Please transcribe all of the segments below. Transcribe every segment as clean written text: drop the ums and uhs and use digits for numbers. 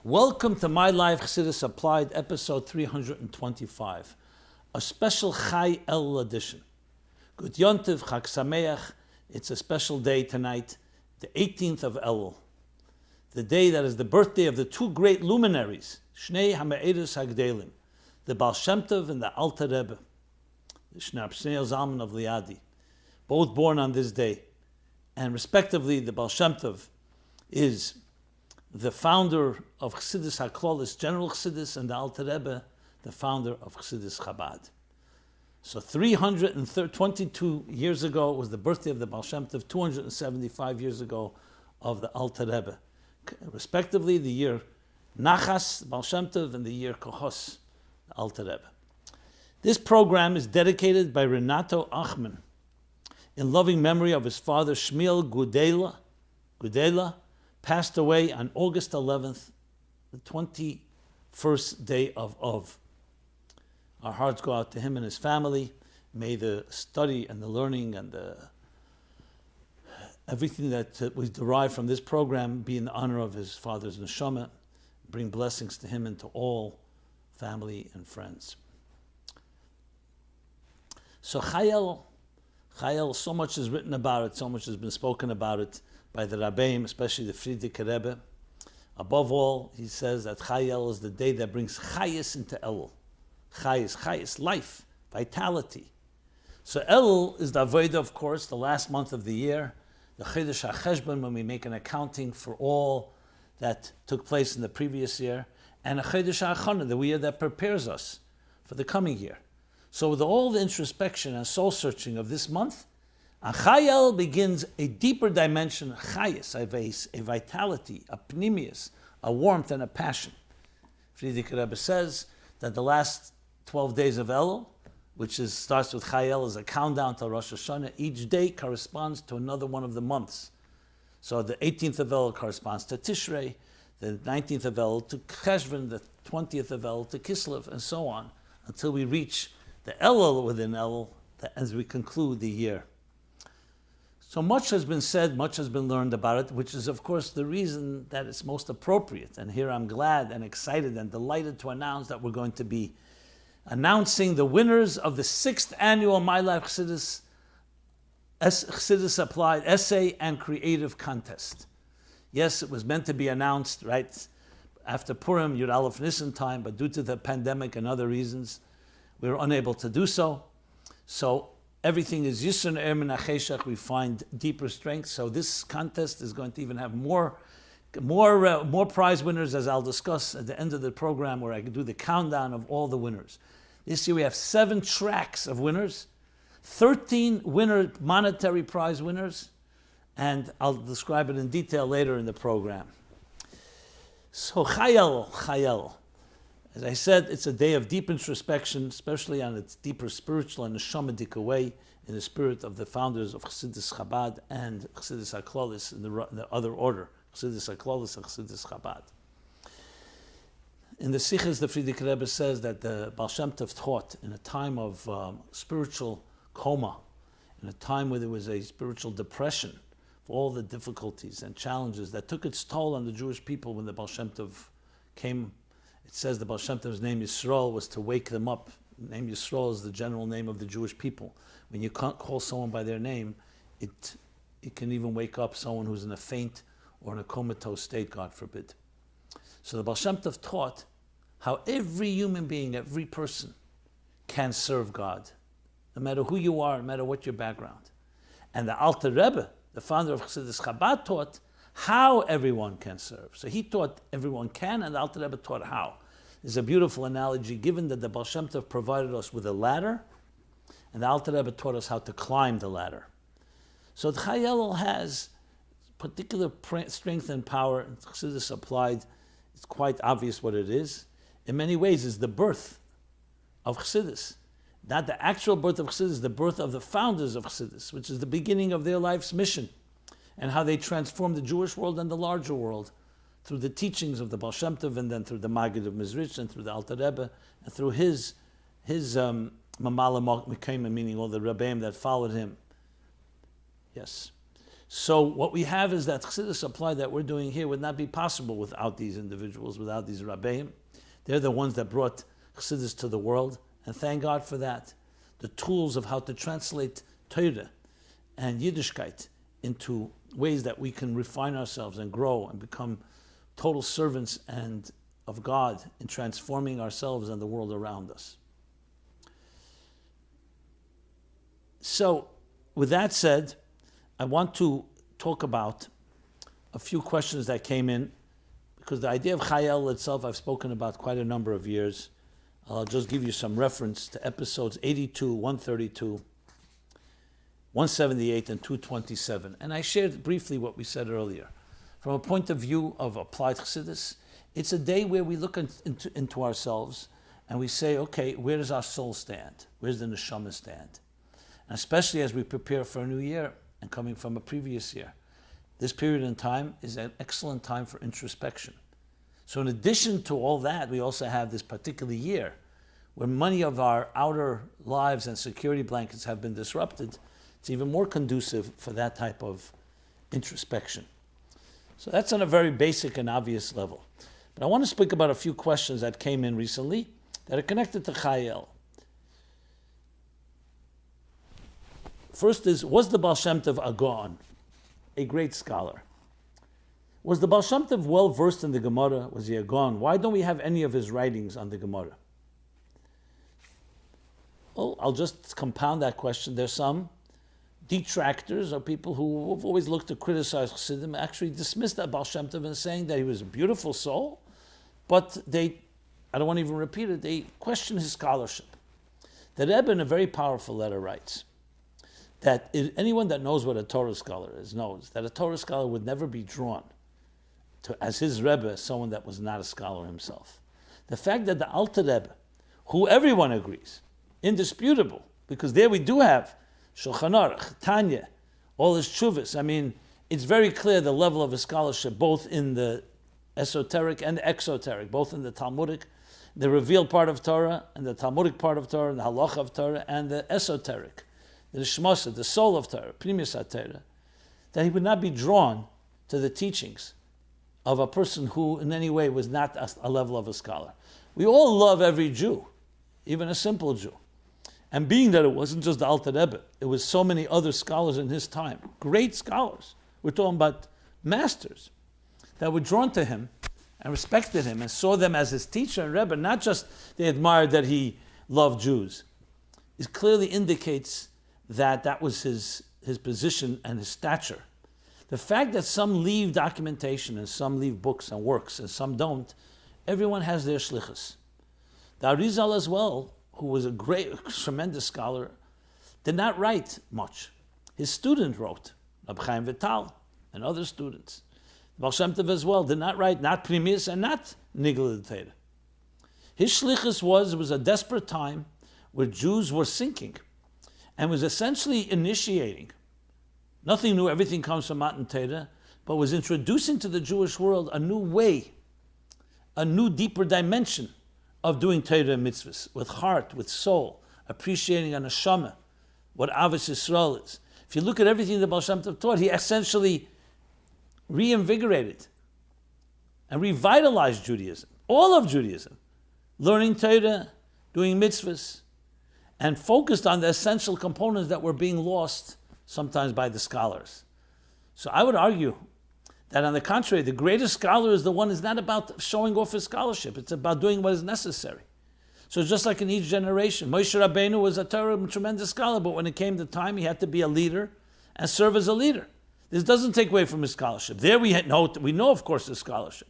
Welcome to My Life Chassidus Applied, episode 325, a special Chai El edition. Good Yontiv, Chag Sameach. It's a special day tonight, the 18th of Elul, the day that is the birthday of the two great luminaries, Shnei HaMe'eres HaGdelim, the Baal Shem Tov and the Alter Rebbe, the Shnei Zalman of Liadi, both born on this day. And respectively, the Baal Shem Tov is the founder of Chassidus HaKlolis, General Chassidus, and the Alter Rebbe, the founder of Chassidus Chabad. So 322 years ago was the birthday of the Baal Shem Tov, 275 years ago of the Alter Rebbe. Respectively, the year Nachas, Baal Shem Tov, and the year Kohos, the Alter Rebbe. This program is dedicated by Renato Achman in loving memory of his father Shmuel Gudela, passed away on August 11th, the 21st day of Av. Our hearts go out to him and his family. May the study and the learning and everything that was derived from this program be in the honor of his father's neshama, bring blessings to him and to all family and friends. So Chayel, so much is written about it, so much has been spoken about it by the Rabbeim, especially the Friedrich Rebbe. Above all, he says that Chayel is the day that brings Chayis into Elul. Chayis, life, vitality. So Elul is the Avodah, of course, the last month of the year, the Chodesh HaCheshbon, when we make an accounting for all that took place in the previous year, and a Chodesh HaChana, the year that prepares us for the coming year. So with all the introspection and soul searching of this month, Chayel begins a deeper dimension, Chayis, a vitality, a pnimius, a warmth and a passion. Friedrich Rebbe says that the last 12 days of Elul, which starts with Chayel, is a countdown to Rosh Hashanah. Each day corresponds to another one of the months. So the 18th of Elul corresponds to Tishrei, the 19th of Elul to Cheshvan, the 20th of Elul to Kislev, and so on, until we reach the Elul within Elul, as we conclude the year. So much has been said, much has been learned about it, which is, of course, the reason that it's most appropriate. And here I'm glad and excited and delighted to announce that we're going to be announcing the winners of the 6th annual MyLife Chassidus Applied Essay and Creative Contest. Yes, it was meant to be announced right after Purim, Yud Aleph Nisan time, but due to the pandemic and other reasons, we were unable to do so. So everything is Yisron Ermin Acheshach. We find deeper strength. So this contest is going to even have more prize winners, as I'll discuss at the end of the program, where I can do the countdown of all the winners. This year we have 7 tracks of winners, 13 monetary prize winners, and I'll describe it in detail later in the program. So Chayel. As I said, it's a day of deep introspection, especially on its deeper spiritual and neshamadik way, in the spirit of the founders of Chassidus Chabad and Chassidus HaKlolis in the other order, Chassidus HaKlolis and Chassidus Chabad. In the Sichos, the Friedrich Rebbe says that the Baal Shem Tov taught in a time of spiritual coma, in a time where there was a spiritual depression, for all the difficulties and challenges that took its toll on the Jewish people when the Baal Shem Tov came. It says the Baal Shem Tov's name Yisrael was to wake them up. The name Yisrael is the general name of the Jewish people. When you can't call someone by their name, it can even wake up someone who's in a faint or in a comatose state, God forbid. So the Baal Shem Tov taught how every human being, every person can serve God, no matter who you are, no matter what your background. And the Alter Rebbe, the founder of Chassidus Chabad, taught how everyone can serve. So he taught everyone can, and the Alter Rebbe taught how. There's a beautiful analogy given that the Baal Shem Tov provided us with a ladder, and the Alter Rebbe taught us how to climb the ladder. So the Chayel has particular strength and power, and Chassidus applied. It's quite obvious what it is. In many ways, it's the birth of Chassidus. Not the actual birth of Chassidus, the birth of the founders of Chassidus, which is the beginning of their life's mission, and how they transformed the Jewish world and the larger world through the teachings of the Baal Shem Tov, and then through the Maggid of Mizrich, and through the Alter Rebbe, and through his Mamala Mekayim, meaning all the Rebbeim that followed him. Yes. So what we have is that Chassidus supply that we're doing here would not be possible without these individuals, without these Rabbeim. They're the ones that brought Chassidus to the world, and thank God for that. The tools of how to translate Torah and Yiddishkeit into ways that we can refine ourselves and grow and become total servants and of God in transforming ourselves and the world around us. So, with that said, I want to talk about a few questions that came in, because the idea of Chayel itself I've spoken about quite a number of years. I'll just give you some reference to episodes 82, 132, 178, and 227. And I shared briefly what we said earlier. From a point of view of applied Chassidus, it's a day where we look into ourselves and we say, okay, where does our soul stand? Where's the neshama stand? And especially as we prepare for a new year and coming from a previous year. This period in time is an excellent time for introspection. So in addition to all that, we also have this particular year where many of our outer lives and security blankets have been disrupted. It's even more conducive for that type of introspection. So that's on a very basic and obvious level. But I want to speak about a few questions that came in recently that are connected to Chayel. First is, was the Baal Shem Tov a gaon, a great scholar? Was the Baal Shem Tov well versed in the Gemara? Was he a gaon? Why don't we have any of his writings on the Gemara? Well, I'll just compound that question. There's some detractors or people who have always looked to criticize Chassidim actually dismissed that Baal Shem Tov and saying that he was a beautiful soul, but I don't want to even repeat it, they question his scholarship. The Rebbe in a very powerful letter writes that anyone that knows what a Torah scholar is knows that a Torah scholar would never be drawn to, as his Rebbe, as someone that was not a scholar himself. The fact that the Alter Rebbe, who everyone agrees, indisputable, because there we do have Shulchan Aruch, Tanya, all his tshuvas. I mean, it's very clear the level of his scholarship, both in the esoteric and the exoteric, both in the Talmudic, the revealed part of Torah, and the Talmudic part of Torah, and the halacha of Torah, and the esoteric, the neshama, the soul of Torah, primus Torah, that he would not be drawn to the teachings of a person who in any way was not a level of a scholar. We all love every Jew, even a simple Jew. And being that it wasn't just the Alter Rebbe, it was so many other scholars in his time, great scholars. We're talking about masters that were drawn to him and respected him and saw them as his teacher and Rebbe. Not just they admired that he loved Jews. It clearly indicates that that was his position and his stature. The fact that some leave documentation and some leave books and works and some don't, everyone has their shlichus. The Arizal as well, who was a great, tremendous scholar, did not write much. His student wrote, Rab Chaim Vital and other students. Baal Shem Tov as well did not write, not primis and not nigla Torah. His shlichus was a desperate time where Jews were sinking and was essentially initiating. Nothing new, everything comes from Matan Torah, but was introducing to the Jewish world a new way, a new deeper dimension of doing Torah and mitzvahs, with heart, with soul, appreciating a neshama, what Avos Yisrael is. If you look at everything that Baal Shem Tov taught, he essentially reinvigorated and revitalized Judaism, all of Judaism, learning Torah, doing mitzvahs, and focused on the essential components that were being lost sometimes by the scholars. So I would argue that on the contrary, the greatest scholar is the one who's not about showing off his scholarship. It's about doing what is necessary. So just like in each generation, Moshe Rabbeinu was a tremendous scholar, but when it came to time, he had to be a leader and serve as a leader. This doesn't take away from his scholarship. There we know, of course, his scholarship.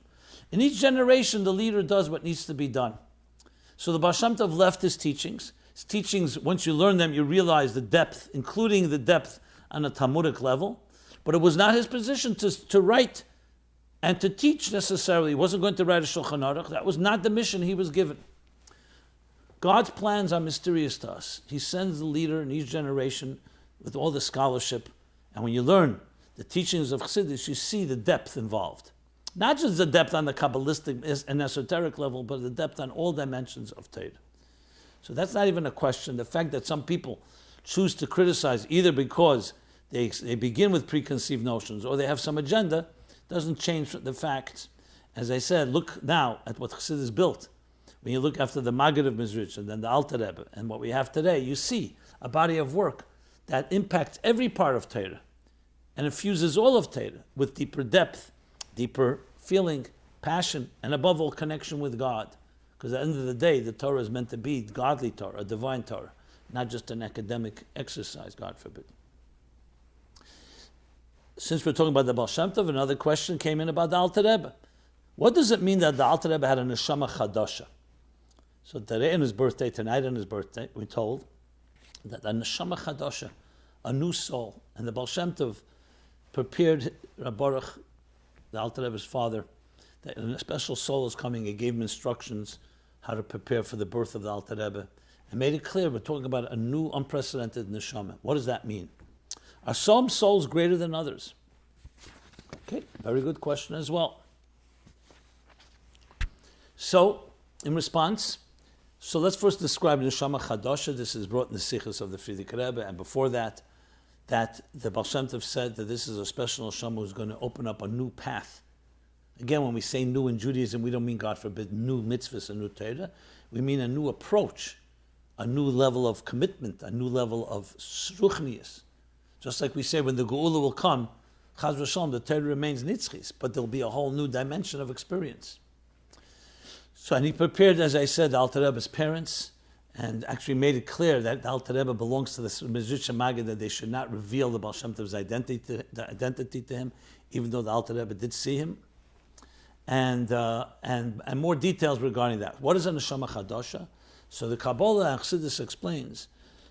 In each generation, the leader does what needs to be done. So the Baal Shem Tov left his teachings. His teachings, once you learn them, you realize the depth, including the depth on a Talmudic level. But it was not his position to write and to teach necessarily. He wasn't going to write a Shulchan Aruch. That was not the mission he was given. God's plans are mysterious to us. He sends the leader in each generation with all the scholarship. And when you learn the teachings of Chassidus, you see the depth involved. Not just the depth on the Kabbalistic and esoteric level, but the depth on all dimensions of Torah. So that's not even a question. The fact that some people choose to criticize either because they begin with preconceived notions, or they have some agenda, doesn't change the facts. As I said, look now at what Chassidus built. When you look after the Maggid of Mizrich and then the Alter Rebbe and what we have today, you see a body of work that impacts every part of Torah and infuses all of Torah with deeper depth, deeper feeling, passion, and above all, connection with God. Because at the end of the day, the Torah is meant to be godly Torah, a divine Torah, not just an academic exercise, God forbid. Since we're talking about the Baal Shem Tov, another question came in about the Alter Rebbe. What does it mean that the Alter Rebbe had a neshama chadasha? So today on his birthday, tonight on his birthday, we're told that a neshama chadasha, a new soul, and the Baal Shem Tov prepared Baruch, the Alter Rebbe's father, that a special soul is coming. He gave him instructions how to prepare for the birth of the Alter Rebbe, and made it clear we're talking about a new, unprecedented neshama. What does that mean? Are some souls greater than others? Okay, very good question as well. So, in response, so let's first describe neshama chadasha. This is brought in the Sichos of the Frierdiker Rebbe, and before that the Baal Shem Tov said that this is a special neshama who's going to open up a new path. Again, when we say new in Judaism, we don't mean, God forbid, new mitzvahs and new Torah. We mean a new approach, a new level of commitment, a new level of shruchnius. Just like we say, when the Geula will come, Chaz v'shalom, the Torah remains nitzchis, but there'll be a whole new dimension of experience. So, and he prepared, as I said, the Alter Rebbe's parents, and actually made it clear that the Alter Rebbe belongs to the Mezritch Maggid, that they should not reveal the Baal Shem Tov's identity to him, even though the Alter Rebbe did see him. And more details regarding that. What is a neshama chadasha? So the Kabbalah and Chassidus explains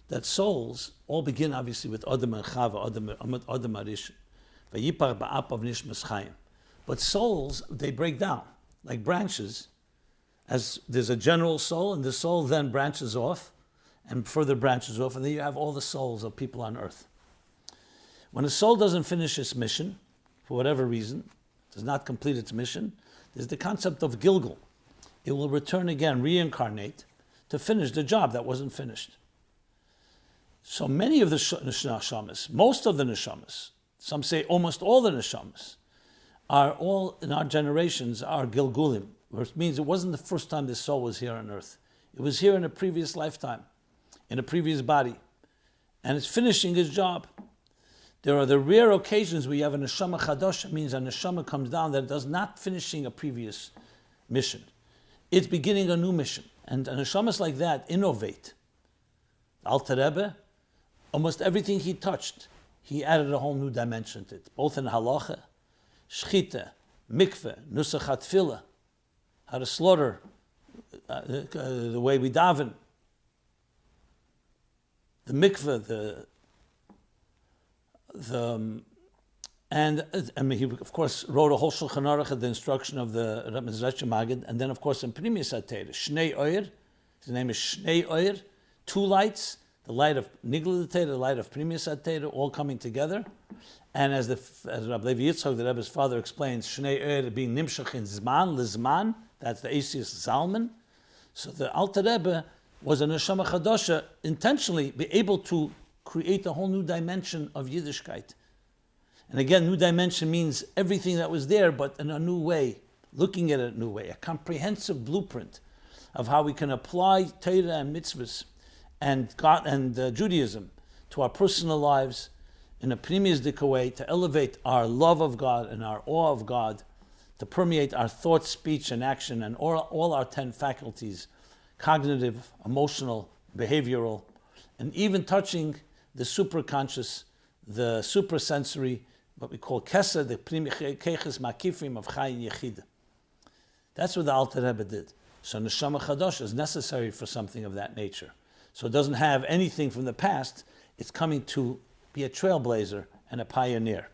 that souls all begin obviously with Adam and Chava, Adam Arish, Vayipar ba'apav nishmas chayim. But souls, they break down like branches. As there's a general soul, and the soul then branches off, and further branches off, and then you have all the souls of people on earth. When a soul doesn't finish its mission, for whatever reason, does not complete its mission, there's the concept of Gilgul. It will return again, reincarnate, to finish the job that wasn't finished. So many of the neshamas, most of the neshamas, some say almost all the neshamas, are all in our generations are Gilgulim, which means it wasn't the first time this soul was here on earth. It was here in a previous lifetime, in a previous body, and it's finishing its job. There are the rare occasions where you have a neshama chadasha, means a neshama comes down that does not finishing a previous mission. It's beginning a new mission. And neshamas like that innovate. Alter Rebbe, almost everything he touched, he added a whole new dimension to it, both in halacha, shchita, mikveh, nusach tefillah, how to slaughter, the way we daven, the mikveh, he of course wrote a whole Shulchan Aruch, the instruction of the Mizrach Maggid, and then of course in Pnimius HaTorah, Shnei Oyer, his name is Shnei Oyer, two lights, the light of Nigla Torah, the light of Pnimius HaTorah, all coming together. And as Rabbi Levi Yitzchak, the Rebbe's father, explains, Shnei Oyer being Nimshach in Zman, Lizman, that's the Asius Zalman. So the Alter Rebbe was a neshama chadasha, intentionally be able to create a whole new dimension of Yiddishkeit. And again, new dimension means everything that was there, but in a new way, looking at it a new way, a comprehensive blueprint of how we can apply Torah and mitzvahs and God and Judaism to our personal lives in a pneumistic way, to elevate our love of God and our awe of God, to permeate our thought, speech, and action, and all our 10 faculties, cognitive, emotional, behavioral, and even touching the superconscious, the suprasensory, what we call Kesser, the Pnim Keches Makifrim of Chayin Yechida. That's what the Alter Rebbe did. So neshama chadasha is necessary for something of that nature. So it doesn't have anything from the past. It's coming to be a trailblazer and a pioneer.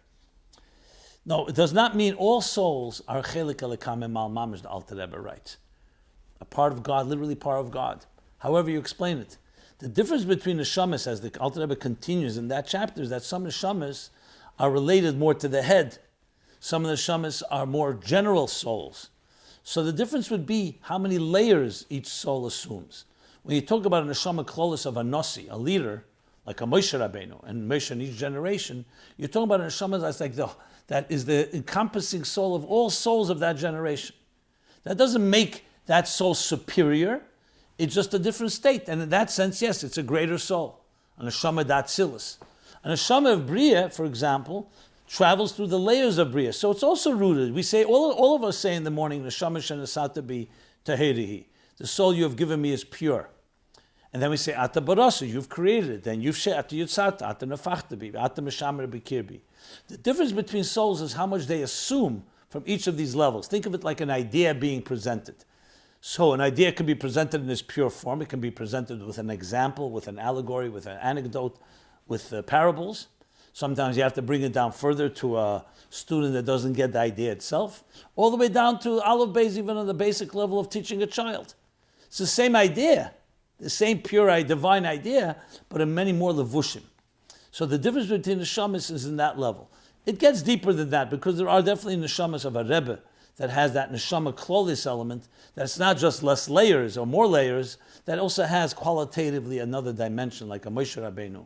No, it does not mean all souls are chelik elokam mal mamish, the Alter Rebbe writes. A part of God, literally part of God. However you explain it. The difference between neshamas, as the Alter Rebbe continues in that chapter, is that some neshamas are related more to the head. Some of the neshamas are more general souls. So the difference would be how many layers each soul assumes. When you talk about a neshama klolis of a nasi, a leader, like a Moshe Rabbeinu and Moshe in each generation, you're talking about a neshama that's like that is the encompassing soul of all souls of that generation. That doesn't make that soul superior. It's just a different state. And in that sense, yes, it's a greater soul. A neshama d'Atzilus. A neshama of Bria, for example, travels through the layers of Bria. So it's also rooted. We say, all of us say in the morning, neshama shenasata bi tahirihi. The soul you have given me is pure. And then we say, Ata barasa, you've created it. Then you've said, Ata yutzata, Ata nefachta bi, Ata meshamer bikirbi. The difference between souls is how much they assume from each of these levels. Think of it like an idea being presented. So an idea can be presented in its pure form. It can be presented with an example, with an allegory, with an anecdote, with parables. Sometimes you have to bring it down further to a student that doesn't get the idea itself, all the way down to Aleph Beis, even on the basic level of teaching a child. It's the same idea, the same pure divine idea, but in many more levushim. So the difference between the neshamas is in that level. It gets deeper than that because there are definitely neshamas of a Rebbe that has that neshama klolis element, that's not just less layers or more layers, that also has qualitatively another dimension like a Moshe Rabbeinu.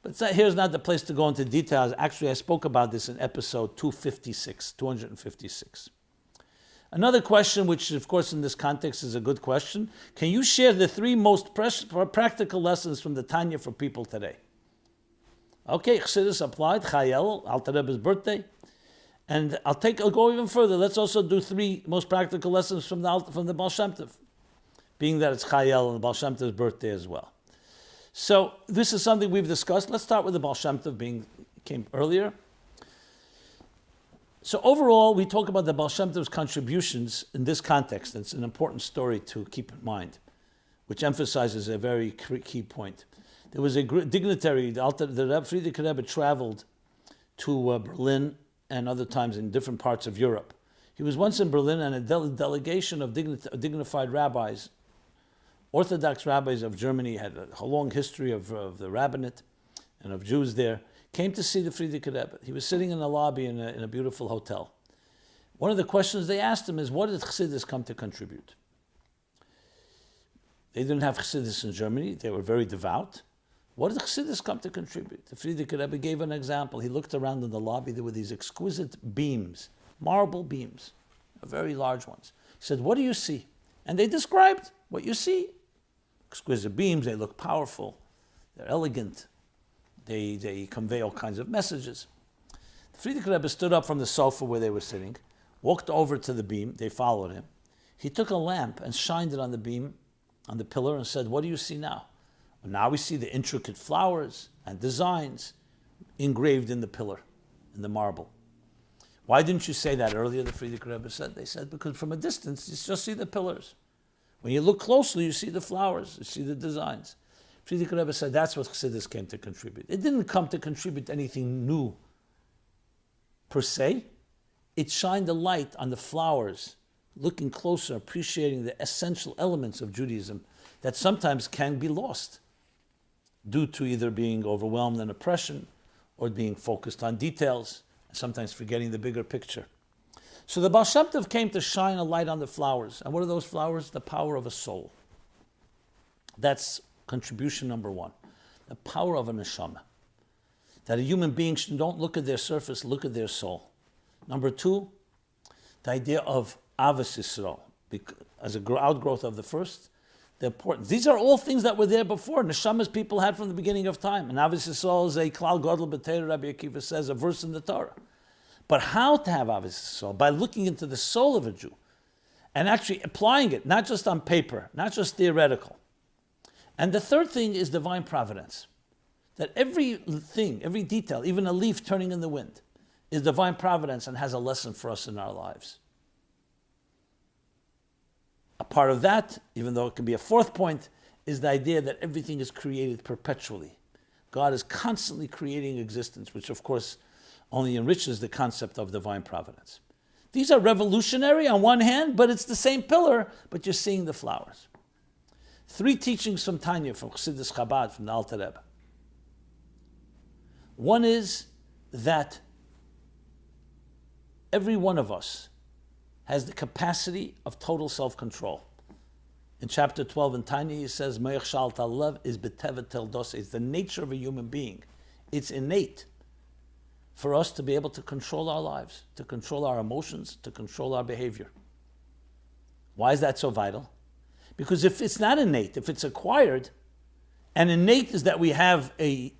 But here's not the place to go into details. Actually, I spoke about this in episode 256. Another question, which of course in this context is a good question, can you share the 3 most practical lessons from the Tanya for people today? Okay, Chassidus applied, Chayel, Alter Rebbe's birthday. And I'll go even further. Let's also do 3 most practical lessons from the Baal Shem Tov, being that it's Chayel and Baal Shem Tov's birthday as well. So this is something we've discussed. Let's start with the Baal Shem Tov came earlier. So overall, we talk about the Baal Shem Tov's contributions in this context. It's an important story to keep in mind, which emphasizes a very key point. There was a dignitary, the Friedrich Rebbe traveled to Berlin and other times in different parts of Europe. He was once in Berlin, and a delegation of dignified rabbis, Orthodox rabbis of Germany, had a long history of the rabbinate and of Jews there, came to see the Friedrich Rebbe. He was sitting in the lobby in a beautiful hotel. One of the questions they asked him is, what did Chassidus come to contribute? They didn't have Chassidus in Germany. They were very devout. What did Chassidus come to contribute? The Friedrich Rebbe gave an example. He looked around in the lobby. There were these exquisite beams, marble beams, very large ones. He said, what do you see? And they described what you see. Exquisite beams, they look powerful, they're elegant, they convey all kinds of messages. The Friedrich Rebbe stood up from the sofa where they were sitting, walked over to the beam, they followed him. He took a lamp and shined it on the beam, on the pillar, and said, what do you see now? Well, now we see the intricate flowers and designs engraved in the pillar, in the marble. Why didn't you say that earlier, the Friedrich Rebbe said? They said, because from a distance, you just see the pillars. When you look closely, you see the flowers, you see the designs. Friedrich Rebbe said that's what Chassidus came to contribute. It didn't come to contribute anything new per se. It shined a light on the flowers, looking closer, appreciating the essential elements of Judaism that sometimes can be lost due to either being overwhelmed in oppression or being focused on details, and sometimes forgetting the bigger picture. So the Baal Shem Tov came to shine a light on the flowers. And what are those flowers? The power of a soul. That's contribution number 1. The power of a neshama. That a human being don't look at their surface, look at their soul. Number 2, the idea of Avos Yisrael. As an outgrowth of the first, the importance. These are all things that were there before. Neshamas people had from the beginning of time. And Avos Yisrael is a klal gadol b'Torah, Rabbi Akiva says, a verse in the Torah. But how to have Avos Yisrael? By looking into the soul of a Jew and actually applying it, not just on paper, not just theoretical. And the third thing is divine providence. That everything, every detail, even a leaf turning in the wind, is divine providence and has a lesson for us in our lives. A part of that, even though it can be a fourth point, is the idea that everything is created perpetually. God is constantly creating existence, which of course only enriches the concept of divine providence. These are revolutionary on one hand, but it's the same pillar, but you're seeing the flowers. 3 teachings from Tanya, from Chassidus Chabad, from the Alter Rebbe. One is that every one of us has the capacity of total self-control. In chapter 12 in Tanya, he says, Me'ech Shalta Lev is betevet teldose. It's the nature of a human being. It's innate for us to be able to control our lives, to control our emotions, to control our behavior. Why is that so vital? Because if it's not innate, if it's acquired, and innate is that we have a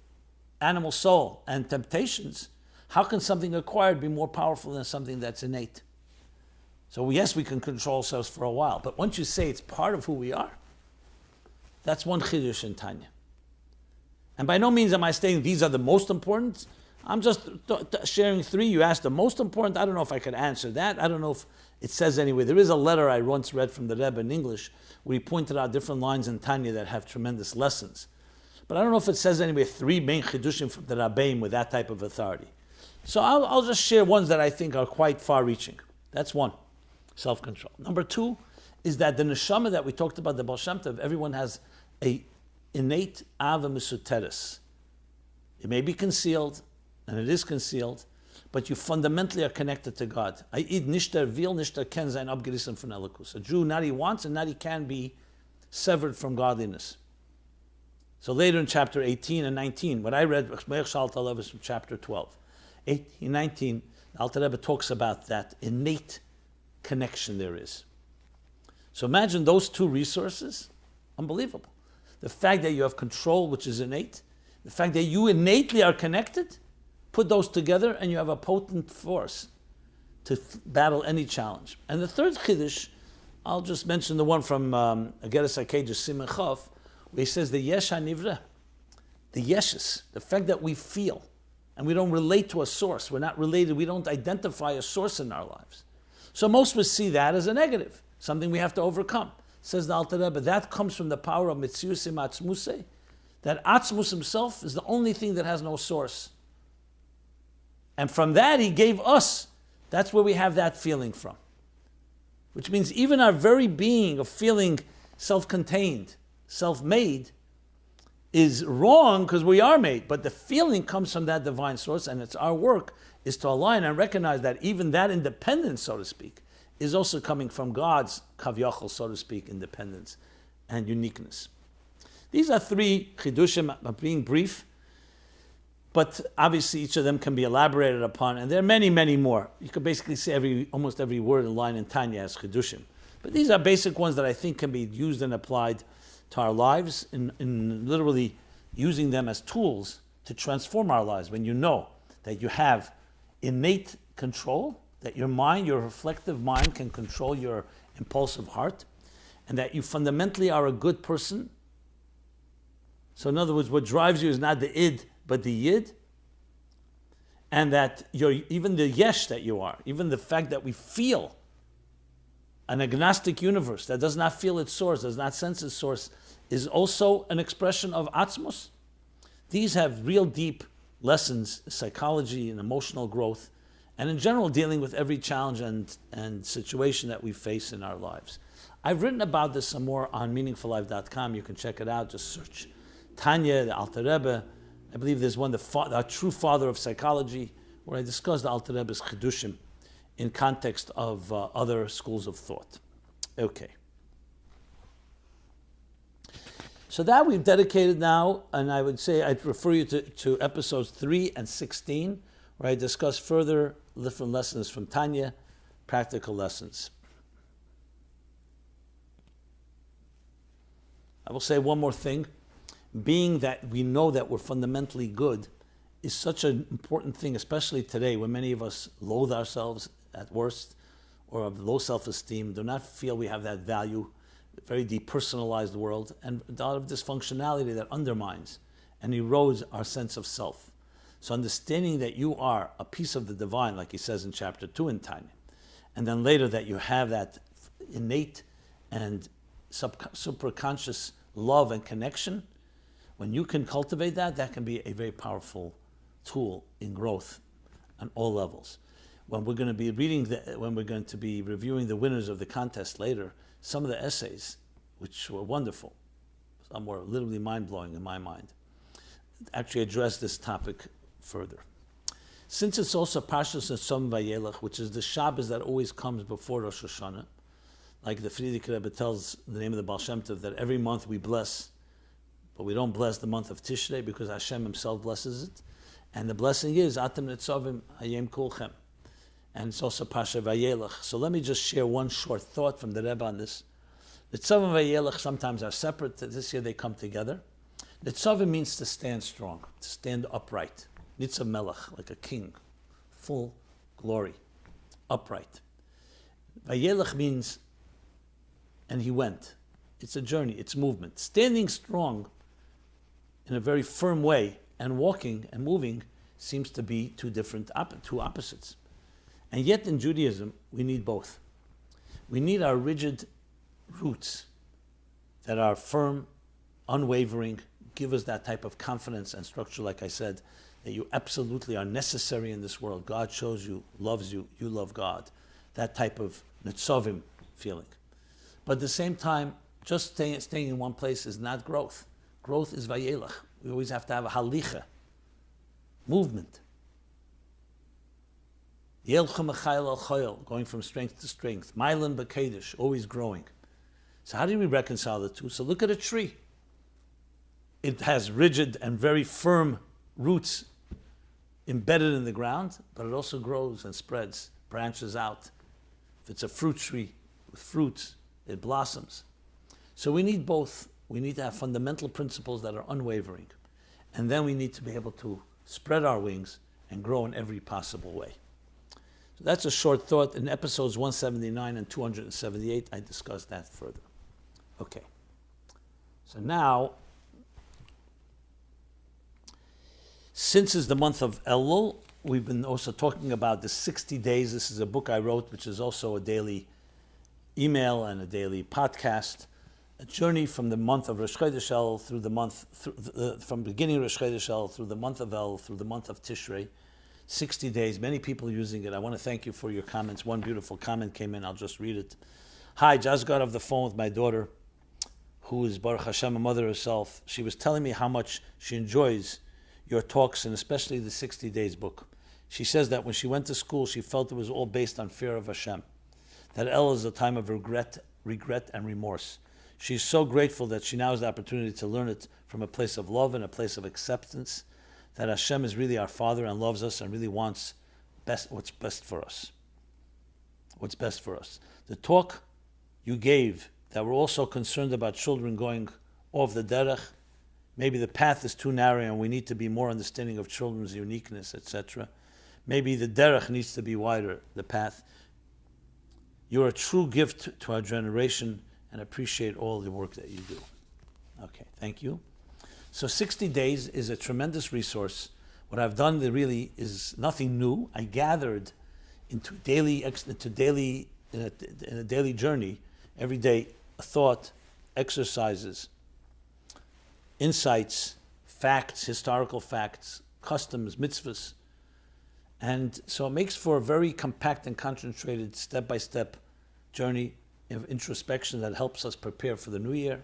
animal soul and temptations, how can something acquired be more powerful than something that's innate? So yes, we can control ourselves for a while, but once you say it's part of who we are, that's one chiddush in Tanya. And by no means am I saying these are the most important. I'm just sharing three. You asked the most important. I don't know if I could answer that. I don't know if it says anyway. There is a letter I once read from the Rebbe in English where he pointed out different lines in Tanya that have tremendous lessons. But I don't know if it says anyway three main chidushim from the Rabbeim with that type of authority. So I'll just share ones that I think are quite far-reaching. That's one. Self-control. Number two is that the neshama that we talked about, the Baal Shem Tov, everyone has a innate ava mesuteres. It may be concealed, and it is concealed, but you fundamentally are connected to God. A Jew not he wants and not he can be severed from godliness. So later in chapter 18 and 19, what I read is from chapter 12. 18, 19, Alter Rebbe talks about that innate connection there is. So imagine those two resources, unbelievable. The fact that you have control, which is innate, the fact that you innately are connected, put those together and you have a potent force to battle any challenge. And the third chiddush, I'll just mention the one from Ageres HaKedesh Siman Chav, where he says the yesh hanivra, the yeshes, the fact that we feel, and we don't relate to a source. We're not related. We don't identify a source in our lives. So most would see that as a negative, something we have to overcome. Says the Alter Rebbe, that comes from the power of Mitziusim Atzmuse, that Atzmus himself is the only thing that has no source. And from that he gave us, that's where we have that feeling from. Which means even our very being of feeling self-contained, self-made, is wrong because we are made, but the feeling comes from that divine source, and it's our work is to align and recognize that even that independence, so to speak, is also coming from God's kavyachol, so to speak, independence and uniqueness. These are three chidushim. I'm being brief, but obviously each of them can be elaborated upon, and there are many, many more. You could basically say almost every word in line in Tanya as chidushim. But these are basic ones that I think can be used and applied to our lives in literally using them as tools to transform our lives. When you know that you have innate control, that your mind, your reflective mind can control your impulsive heart, and that you fundamentally are a good person. So in other words, what drives you is not the id, but the yid. And that you're even the yesh that you are, even the fact that we feel an agnostic universe that does not feel its source, does not sense its source, is also an expression of atzmos. These have real deep lessons, psychology and emotional growth, and in general dealing with every challenge and situation that we face in our lives. I've written about this some more on meaningfullife.com. You can check it out. Just search Tanya, the Alter Rebbe. I believe there's one, the true father of psychology, where I discuss the Alter Rebbe's chidushim in context of other schools of thought. Okay. So that we've dedicated now, and I would say I'd refer you to episodes 3 and 16, where I discuss further different lessons from Tanya, practical lessons. I will say one more thing. Being that we know that we're fundamentally good is such an important thing, especially today when many of us loathe ourselves at worst or have low self-esteem, do not feel we have that value, very depersonalized world, and a lot of dysfunctionality that undermines and erodes our sense of self. So understanding that you are a piece of the divine, like he says in chapter 2 in Tanya, and then later that you have that innate and superconscious love and connection, when you can cultivate that, that can be a very powerful tool in growth on all levels. When we're going to be reviewing the winners of the contest later, some of the essays, which were wonderful, some were literally mind-blowing in my mind, actually address this topic further. Since it's also Parshas Netzavim-Vayeilech, which is the Shabbos that always comes before Rosh Hashanah, Like the Frierdiker Rebbe tells the name of the Baal Shem Tov, that every month we bless, but we don't bless the month of Tishrei because Hashem himself blesses it. And the blessing is, Atem Netzavim-Vayeilech kulchem. And it's also Netzavim-Vayeilech. So let me just share one short thought from the Rebbe on this. Netzavim-Vayeilech sometimes are separate. This year they come together. Netzavim means to stand strong, to stand upright. Nitzav Melech, like a king, full glory, upright. Vayeilech means, and he went. It's a journey, it's movement. Standing strong in a very firm way and walking and moving seems to be two opposites. And yet in Judaism, we need both. We need our rigid roots that are firm, unwavering, give us that type of confidence and structure, like I said, that you absolutely are necessary in this world. God shows you, you love God. That type of netzavim feeling. But at the same time, just staying in one place is not growth. Growth is vayelech. We always have to have a halicha, movement. Yelchem achayil al chayil, going from strength to strength. Mylin b'kedesh, always growing. So how do we reconcile the two? So look at a tree. It has rigid and very firm roots embedded in the ground, but it also grows and spreads, branches out. If it's a fruit tree with fruits, it blossoms. So we need both. We need to have fundamental principles that are unwavering. And then we need to be able to spread our wings and grow in every possible way. So that's a short thought. In episodes 179 and 278, I discussed that further. Okay. So now, since it's the month of Elul, we've been also talking about the 60 days. This is a book I wrote, which is also a daily email and a daily podcast. A journey from the month of Rosh Chodesh El through the month, from beginning of Rosh Chodesh El through the month of El, through the month of Tishrei. 60 days, many people using it. I want to thank you for your comments. One beautiful comment came in, I'll just read it. Hi, just got off the phone with my daughter, who is Baruch Hashem, a mother herself. She was telling me how much she enjoys your talks, and especially the 60 Days book. She says that when she went to school, she felt it was all based on fear of Hashem. That El is a time of regret and remorse. She's so grateful that she now has the opportunity to learn it from a place of love and a place of acceptance, that Hashem is really our Father and loves us and really wants what's best for us. What's best for us. The talk you gave, that we're also concerned about children going off the derech, maybe the path is too narrow and we need to be more understanding of children's uniqueness, etc. Maybe the derech needs to be wider, the path. You're a true gift to our generation, and appreciate all the work that you do. Okay, thank you. So 60 days is a tremendous resource. What I've done really is nothing new. I gathered in a daily journey, every day, a thought, exercises, insights, facts, historical facts, customs, mitzvahs. And so it makes for a very compact and concentrated step-by-step journey of introspection that helps us prepare for the new year.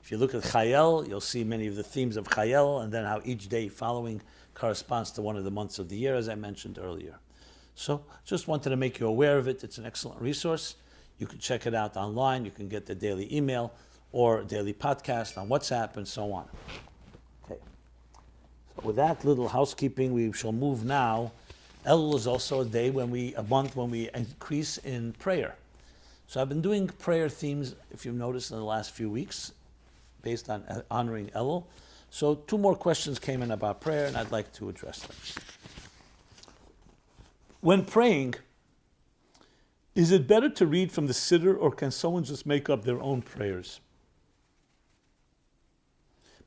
If you look at Chayel, you'll see many of the themes of Chayel, and then how each day following corresponds to one of the months of the year, as I mentioned earlier. So just wanted to make you aware of it. It's an excellent resource. You can check it out online. You can get the daily email or daily podcast on WhatsApp and so on. Okay. So with that little housekeeping, we shall move now. Elul is also a month when we increase in prayer. So I've been doing prayer themes, if you've noticed, in the last few weeks, based on honoring Elul. So 2 more questions came in about prayer, and I'd like to address them. When praying, is it better to read from the siddur, or can someone just make up their own prayers?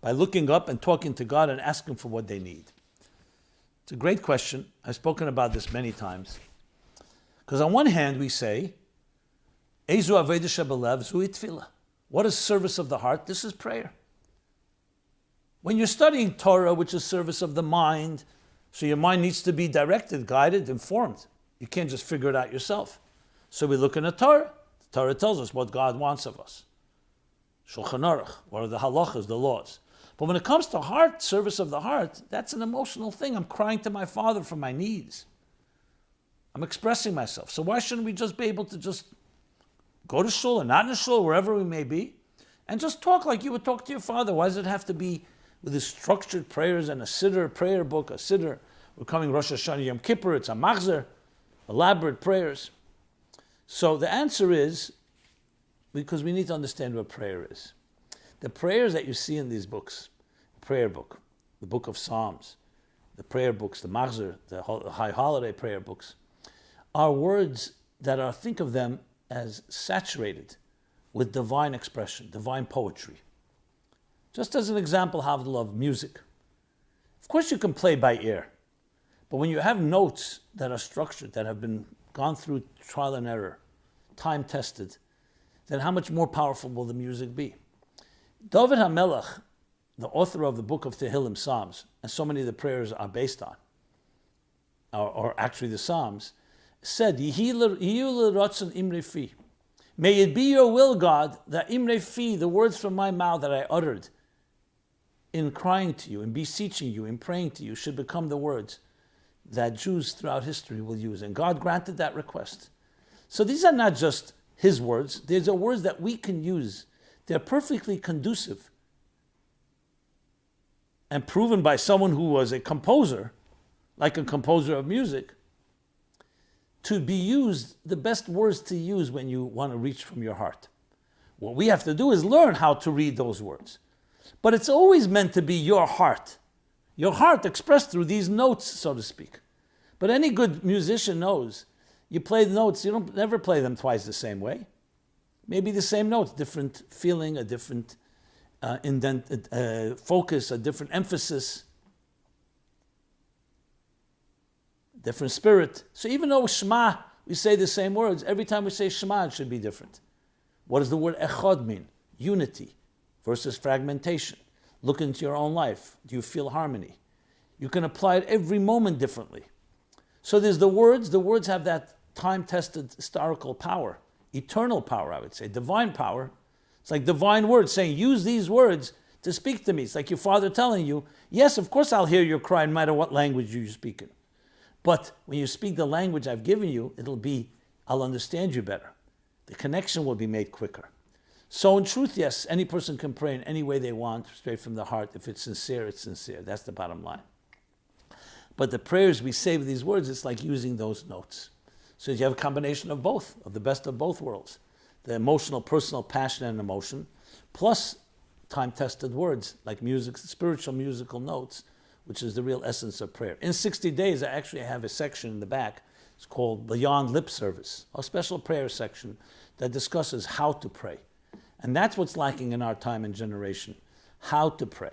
By looking up and talking to God and asking for what they need. It's a great question. I've spoken about this many times. Because on one hand, we say, Ezu aveda shebelev zu tefillah. What is service of the heart? This is prayer. When you're studying Torah, which is service of the mind, so your mind needs to be directed, guided, informed. You can't just figure it out yourself. So we look in the Torah. The Torah tells us what God wants of us. Shulchan Aruch, what are the halachas, the laws. But when it comes to heart, service of the heart, that's an emotional thing. I'm crying to my Father for my needs. I'm expressing myself. So why shouldn't we just be able to just go to shul or not in a shul, wherever we may be, and just talk like you would talk to your father. Why does it have to be with the structured prayers and a siddur prayer book, a siddur? We're coming Rosh Hashanah Yom Kippur, it's a machzer, elaborate prayers. So the answer is, because we need to understand what prayer is. The prayers that you see in these books, the prayer book, the book of Psalms, the prayer books, the machzer, the high holiday prayer books, are words that are, think of them as saturated with divine expression, divine poetry. Just as an example, Havdalah, of music. Of course you can play by ear, but when you have notes that are structured, that have been gone through trial and error, time tested, then how much more powerful will the music be? David HaMelech, the author of the book of Tehillim, Psalms, and so many of the prayers are based on, or actually the Psalms, said, Yihi l'ratzon imre fi. May it be your will, God, that imre fi, the words from my mouth that I uttered in crying to you, in beseeching you, in praying to you, should become the words that Jews throughout history will use. And God granted that request. So these are not just his words. These are words that we can use. They're perfectly conducive and proven by someone who was a composer, like a composer of music, to be used, the best words to use when you want to reach from your heart. What we have to do is learn how to read those words. But it's always meant to be your heart expressed through these notes, so to speak. But any good musician knows, you play the notes, you don't never play them twice the same way. Maybe the same notes, different feeling, a different focus, a different emphasis, different spirit. So even though Shema, we say the same words, every time we say Shema, it should be different. What does the word echad mean? Unity versus fragmentation. Look into your own life. Do you feel harmony? You can apply it every moment differently. So there's the words. The words have that time-tested historical power, eternal power, I would say, divine power. It's like divine words saying, use these words to speak to me. It's like your father telling you, yes, of course I'll hear your cry no matter what language you're speaking. But when you speak the language I've given you, I'll understand you better. The connection will be made quicker. So in truth, yes, any person can pray in any way they want, straight from the heart. If it's sincere, it's sincere. That's the bottom line. But the prayers we say with these words, it's like using those notes. So you have a combination of both, of the best of both worlds. The emotional, personal passion and emotion, plus time-tested words, like music, spiritual musical notes, which is the real essence of prayer. In 60 days, I actually have a section in the back. It's called Beyond Lip Service, a special prayer section that discusses how to pray. And that's what's lacking in our time and generation, how to pray.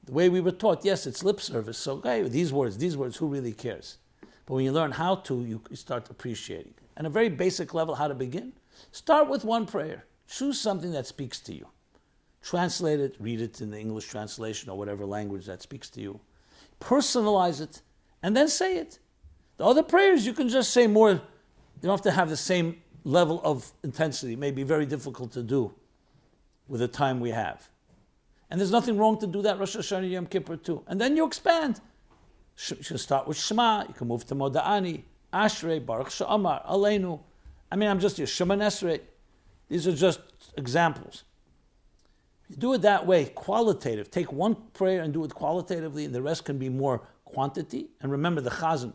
The way we were taught, yes, it's lip service, so okay, these words, who really cares? But when you learn how to, you start appreciating. And a very basic level, how to begin? Start with one prayer. Choose something that speaks to you. Translate it, read it in the English translation or whatever language that speaks to you. Personalize it, and then say it. The other prayers, you can just say more. You don't have to have the same level of intensity. It may be very difficult to do with the time we have. And there's nothing wrong to do that Rosh Hashanah Yom Kippur too. And then you expand. You can start with Shema, you can move to Moda'ani, Ashrei, Baruch She'amar, Aleinu. I'm just your Shema Nesrei. These are just examples. You do it that way, qualitative. Take one prayer and do it qualitatively, and the rest can be more quantity. And remember the Chazan,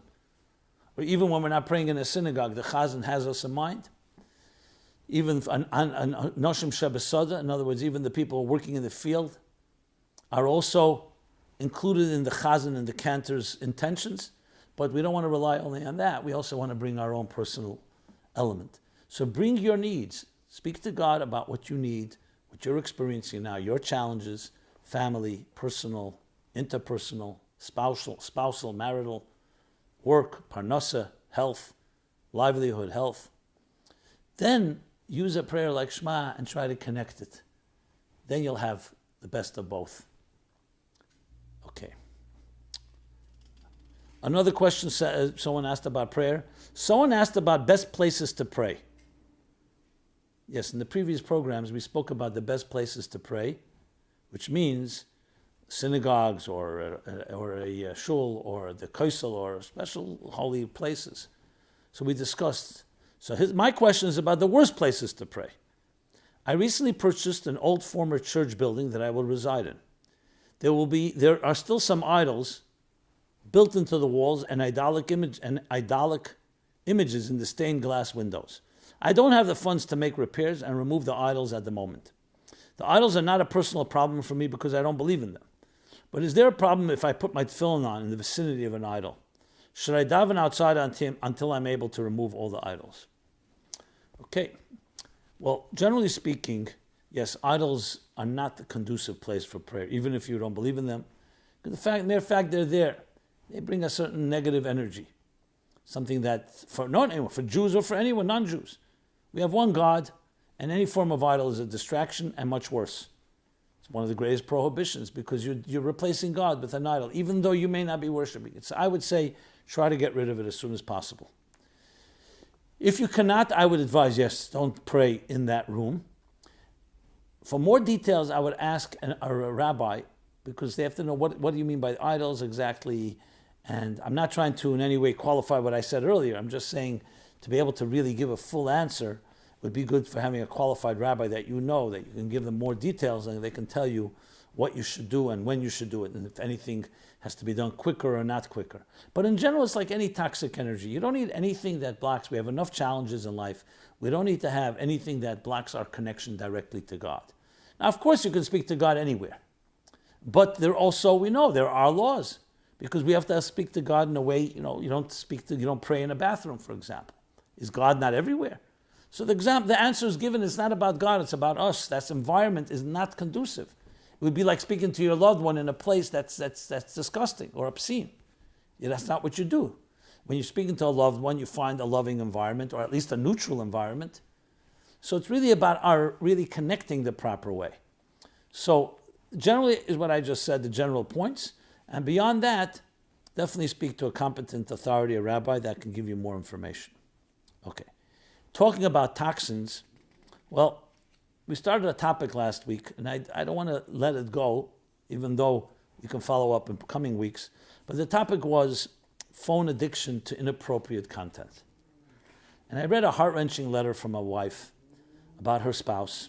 or even when we're not praying in a synagogue, the Chazan has us in mind. Even Noshim Shebesada, in other words, even the people working in the field, are also included in the Chazan and the cantor's intentions. But we don't want to rely only on that. We also want to bring our own personal element. So bring your needs. Speak to God about what you need, what you're experiencing now, your challenges, family, personal, interpersonal, spousal, marital, work, parnasa, health, livelihood, health. Then use a prayer like Shema and try to connect it. Then you'll have the best of both. Okay. Another question someone asked about prayer. Someone asked about best places to pray. Yes, in the previous programs we spoke about the best places to pray, which means synagogues or a shul or the kaisel or special holy places. So we discussed So my question is about the worst places to pray. I recently purchased an old former church building that I will reside in. There are still some idols built into the walls and idolic images in the stained glass windows. I don't have the funds to make repairs and remove the idols at the moment. The idols are not a personal problem for me because I don't believe in them. But is there a problem if I put my tefillin on in the vicinity of an idol? Should I daven outside until I'm able to remove all the idols? Okay. Well, generally speaking, yes, idols are not the conducive place for prayer, even if you don't believe in them. The mere fact they're there, they bring a certain negative energy. Something that, for Jews or for anyone, non-Jews, we have one God, and any form of idol is a distraction and much worse. It's one of the greatest prohibitions because you're replacing God with an idol, even though you may not be worshiping it. So I would say try to get rid of it as soon as possible. If you cannot, I would advise, yes, don't pray in that room. For more details, I would ask a rabbi, because they have to know what do you mean by idols exactly. And I'm not trying to in any way qualify what I said earlier. I'm just saying to be able to really give a full answer would be good for having a qualified rabbi that you know, that you can give them more details and they can tell you what you should do and when you should do it, and if anything has to be done quicker or not quicker. But in general, it's like any toxic energy. You don't need anything that blocks. We have enough challenges in life. We don't need to have anything that blocks our connection directly to God. Now, of course, you can speak to God anywhere. But there also, we know, there are laws. Because we have to speak to God in a way, you don't pray in a bathroom, for example. Is God not everywhere? So the answer is given, it's not about God, it's about us. That environment is not conducive. It would be like speaking to your loved one in a place that's disgusting or obscene. Yeah, that's not what you do. When you're speaking to a loved one, you find a loving environment, or at least a neutral environment. So it's really about our really connecting the proper way. So generally is what I just said, the general points. And beyond that, definitely speak to a competent authority, a rabbi, that can give you more information. Okay. Talking about toxins, well, we started a topic last week, and I don't want to let it go, even though you can follow up in coming weeks. But the topic was phone addiction to inappropriate content. And I read a heart-wrenching letter from a wife about her spouse.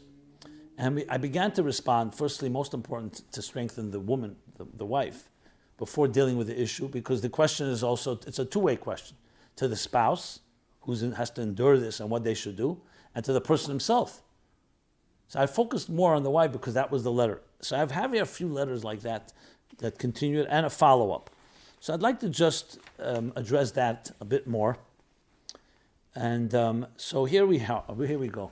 And I began to respond, firstly, most important, to strengthen the woman, the wife, before dealing with the issue, because the question is also, it's a two-way question, to the spouse, who has to endure this and what they should do, and to the person himself. So I focused more on the wife because that was the letter. So I have here a few letters like that continue, and a follow-up. So I'd like to just address that a bit more. And so here we go.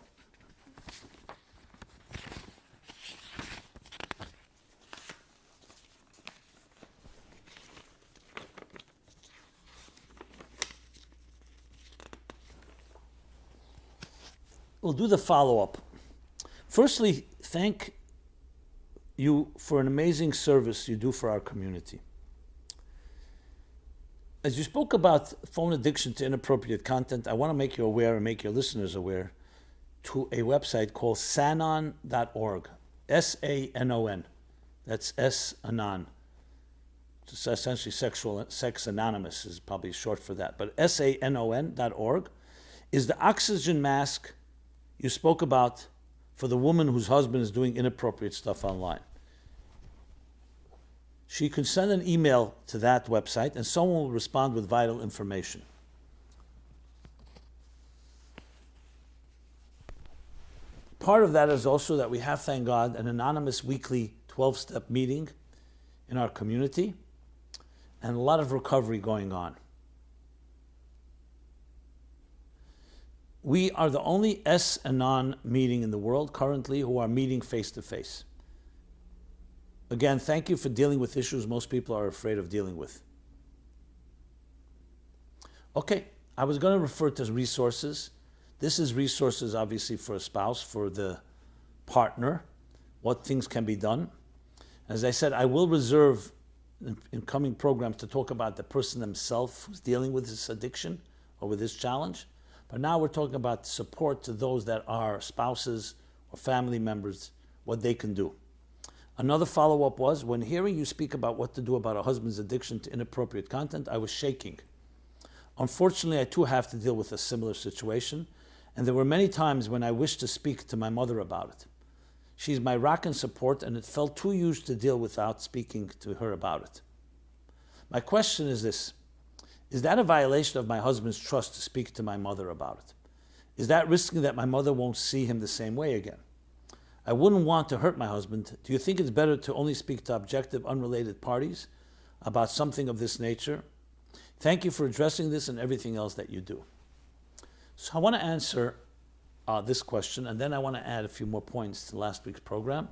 We'll do the follow-up. Firstly, thank you for an amazing service you do for our community. As you spoke about phone addiction to inappropriate content, I want to make you aware and make your listeners aware to a website called sanon.org. S-A-N-O-N. That's S-Anon. It's essentially Sex Anonymous is probably short for that. But sanon.org is the oxygen mask you spoke about for the woman whose husband is doing inappropriate stuff online. She can send an email to that website and someone will respond with vital information. Part of that is also that we have, thank God, an anonymous weekly 12-step meeting in our community and a lot of recovery going on. We are the only S-Anon meeting in the world currently who are meeting face-to-face. Again, thank you for dealing with issues most people are afraid of dealing with. Okay, I was going to refer to resources. This is resources, obviously, for a spouse, for the partner, what things can be done. As I said, I will reserve in coming programs to talk about the person themselves who's dealing with this addiction or with this challenge. But now we're talking about support to those that are spouses or family members, what they can do. Another follow-up was, when hearing you speak about what to do about a husband's addiction to inappropriate content, I was shaking. Unfortunately, I too have to deal with a similar situation, and there were many times when I wished to speak to my mother about it. She's my rock and support, and it felt too huge to deal without speaking to her about it. My question is this: is that a violation of my husband's trust to speak to my mother about it? Is that risking that my mother won't see him the same way again? I wouldn't want to hurt my husband. Do you think it's better to only speak to objective, unrelated parties about something of this nature? Thank you for addressing this and everything else that you do. So I want to answer this question, and then I want to add a few more points to last week's program.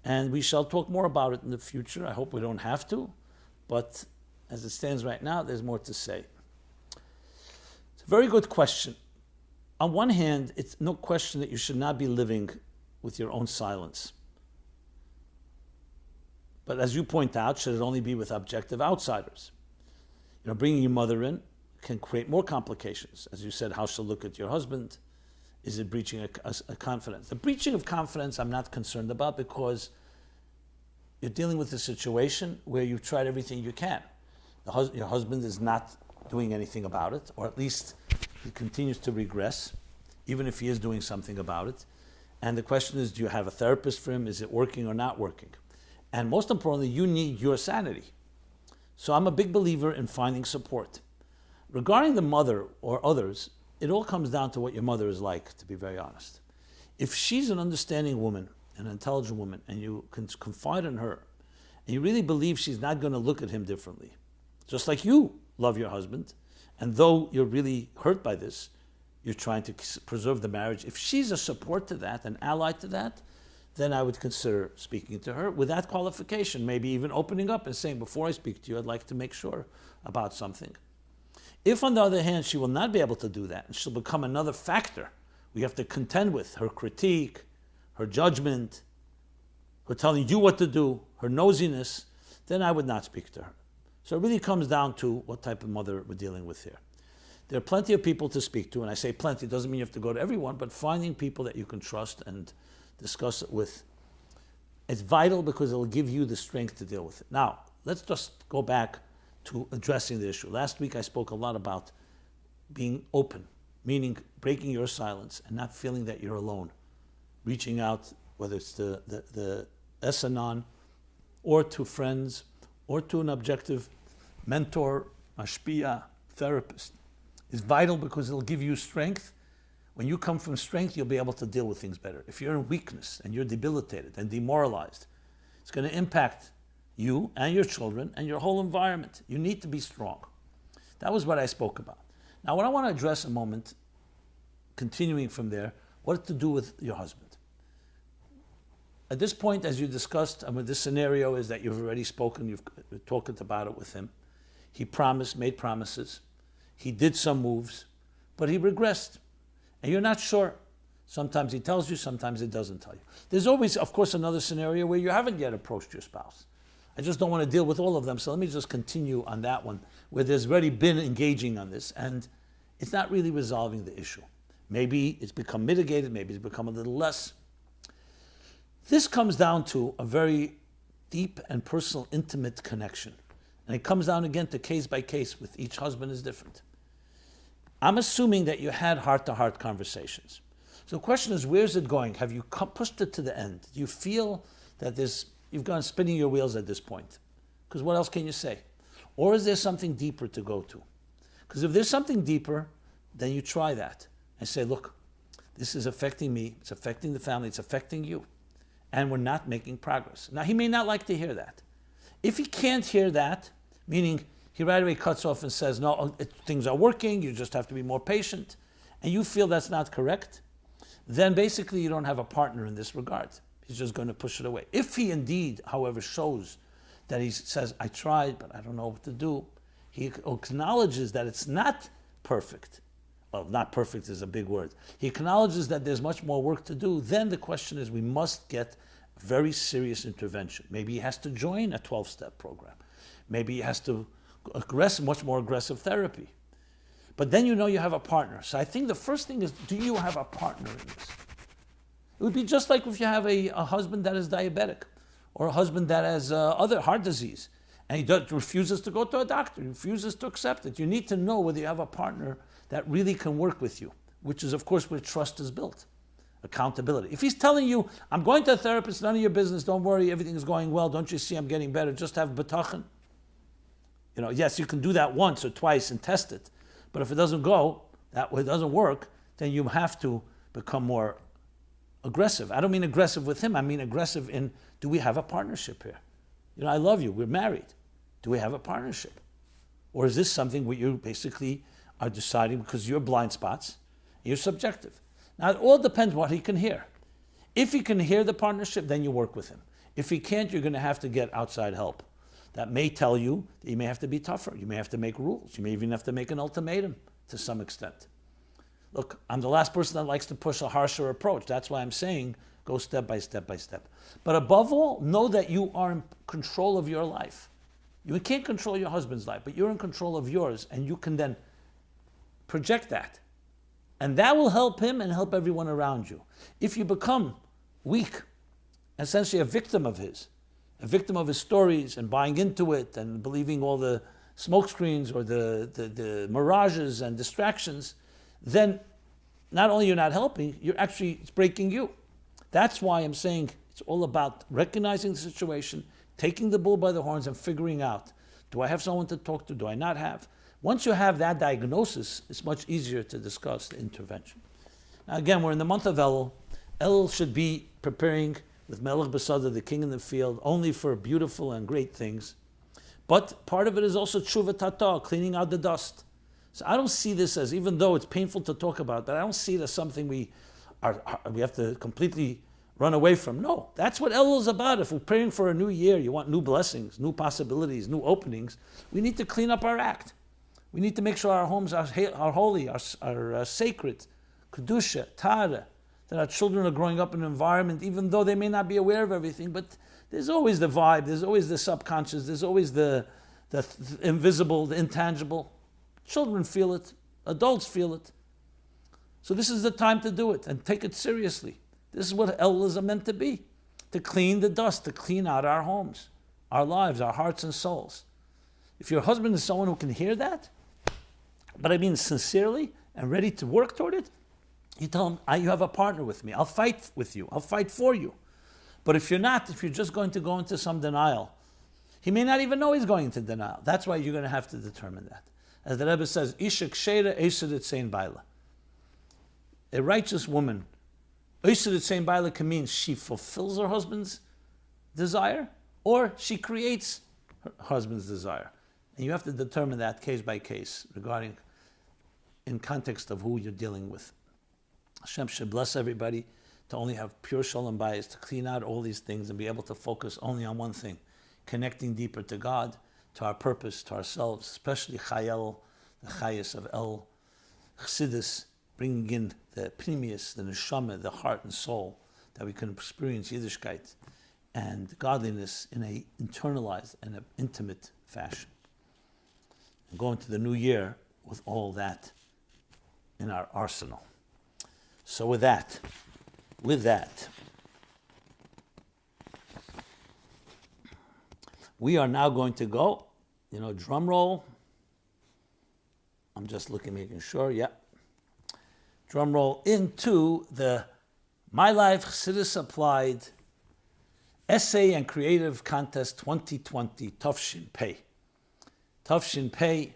And we shall talk more about it in the future. I hope we don't have to, but as it stands right now, there's more to say. It's a very good question. On one hand, it's no question that you should not be living with your own silence. But as you point out, should it only be with objective outsiders? Bringing your mother in can create more complications. As you said, how she'll look at your husband. Is it breaching a confidence? The breaching of confidence I'm not concerned about, because you're dealing with a situation where you've tried everything you can. Your husband is not doing anything about it, or at least he continues to regress, even if he is doing something about it. And the question is, do you have a therapist for him? Is it working or not working? And most importantly, you need your sanity. So I'm a big believer in finding support. Regarding the mother or others, it all comes down to what your mother is like, to be very honest. If she's an understanding woman, an intelligent woman, and you can confide in her, and you really believe she's not going to look at him differently, just like you love your husband, and though you're really hurt by this, you're trying to preserve the marriage. If she's a support to that, an ally to that, then I would consider speaking to her with that qualification, maybe even opening up and saying, before I speak to you, I'd like to make sure about something. If, on the other hand, she will not be able to do that, and she'll become another factor we have to contend with, her critique, her judgment, her telling you what to do, her nosiness, then I would not speak to her. So it really comes down to what type of mother we're dealing with here. There are plenty of people to speak to, and I say plenty, doesn't mean you have to go to everyone, but finding people that you can trust and discuss it with, it's vital, because it will give you the strength to deal with it. Now, let's just go back to addressing the issue. Last week I spoke a lot about being open, meaning breaking your silence and not feeling that you're alone. Reaching out, whether it's the Essanon, or to friends, or to an objective mentor, mashpia, therapist, is vital, because it'll give you strength. When you come from strength, you'll be able to deal with things better. If you're in weakness and you're debilitated and demoralized, it's going to impact you and your children and your whole environment. You need to be strong. That was what I spoke about. Now, what I want to address a moment, continuing from there, what to do with your husband. At this point, as you discussed, this scenario is that you've already spoken, you've talked about it with him. He promised, made promises. He did some moves, but he regressed. And you're not sure. Sometimes he tells you, sometimes he doesn't tell you. There's always, of course, another scenario where you haven't yet approached your spouse. I just don't want to deal with all of them, so let me just continue on that one, where there's already been engaging on this, and it's not really resolving the issue. Maybe it's become mitigated, maybe it's become a little less. This comes down to a very deep and personal, intimate connection. And it comes down again to case by case, with each husband is different. I'm assuming that you had heart-to-heart conversations. So the question is, where's it going? Have you pushed it to the end? Do you feel that you've gone spinning your wheels at this point? Because what else can you say? Or is there something deeper to go to? Because if there's something deeper, then you try that and say, look, this is affecting me, it's affecting the family, it's affecting you, and we're not making progress. Now, he may not like to hear that. If he can't hear that, meaning he right away cuts off and says, no, things are working, you just have to be more patient, and you feel that's not correct, then basically you don't have a partner in this regard. He's just going to push it away. If he indeed, however, shows that he says, I tried, but I don't know what to do, he acknowledges that it's not perfect. Well, not perfect is a big word. He acknowledges that there's much more work to do. Then the question is, we must get very serious intervention. Maybe he has to join a 12-step program. Maybe he has to much more aggressive therapy. But then you know you have a partner. So I think the first thing is, do you have a partner in this? It would be just like if you have a husband that is diabetic, or a husband that has other heart disease, And he refuses to go to a doctor. He refuses to accept it. You need to know whether you have a partner that really can work with you, which is, of course, where trust is built. Accountability. If he's telling you, I'm going to a therapist, none of your business, don't worry, everything is going well, don't you see I'm getting better, just have bitachon. Yes, you can do that once or twice and test it. But if it doesn't go, that way it doesn't work, then you have to become more aggressive. I don't mean aggressive with him, I mean aggressive in, do we have a partnership here? I love you, we're married. Do we have a partnership? Or is this something where you basically are deciding because you're blind spots, you're subjective? Now, it all depends what he can hear. If he can hear the partnership, then you work with him. If he can't, you're going to have to get outside help. That may tell you that you may have to be tougher. You may have to make rules. You may even have to make an ultimatum to some extent. Look, I'm the last person that likes to push a harsher approach. That's why I'm saying go step by step by step. But above all, know that you are in control of your life. You can't control your husband's life, but you're in control of yours, and you can then project that. And that will help him and help everyone around you. If you become weak, essentially a victim of his stories and buying into it and believing all the smokescreens or the mirages and distractions, then not only you're not helping, it's breaking you. That's why I'm saying it's all about recognizing the situation, taking the bull by the horns and figuring out, do I have someone to talk to? Do I not have? Once you have that diagnosis, it's much easier to discuss the intervention. Now again, we're in the month of Elul. Elul should be preparing with Melech B'Sada, the king in the field, only for beautiful and great things. But part of it is also tshuva tata, cleaning out the dust. So I don't see this as, even though it's painful to talk about, but I don't see it as something we have to completely run away from. No, that's what Elul is about. If we're praying for a new year, you want new blessings, new possibilities, new openings, we need to clean up our act. We need to make sure our homes are holy, are sacred, kedusha, tara, that our children are growing up in an environment, even though they may not be aware of everything, but there's always the vibe, there's always the subconscious, there's always the invisible, the intangible. Children feel it, adults feel it. So this is the time to do it and take it seriously. This is what Elul is meant to be, to clean the dust, to clean out our homes, our lives, our hearts and souls. If your husband is someone who can hear that, but I mean sincerely and ready to work toward it, you tell him, you have a partner with me. I'll fight with you. I'll fight for you. But if you're not, if you're just going to go into some denial, he may not even know he's going into denial. That's why you're going to have to determine that. As the Rebbe says, Isha kshera esedet sein baila. A righteous woman, esedet sein baila can mean she fulfills her husband's desire or she creates her husband's desire. And you have to determine that case by case regarding, in context of who you're dealing with. Hashem should bless everybody to only have pure shalom bayis, to clean out all these things and be able to focus only on one thing, connecting deeper to God, to our purpose, to ourselves, especially Chayel, the Chayes of El, Chassidus, bringing in the pnimius, the neshama, the heart and soul, that we can experience Yiddishkeit and godliness in a internalized and an intimate fashion. And go into the new year with all that in our arsenal. So with that, we are now going to go, drum roll. I'm just making sure, yeah. Drum roll into the MyLife Chassidus Applied Essay and Creative Contest 2020, Tafshin Pei. Tafshin Pei,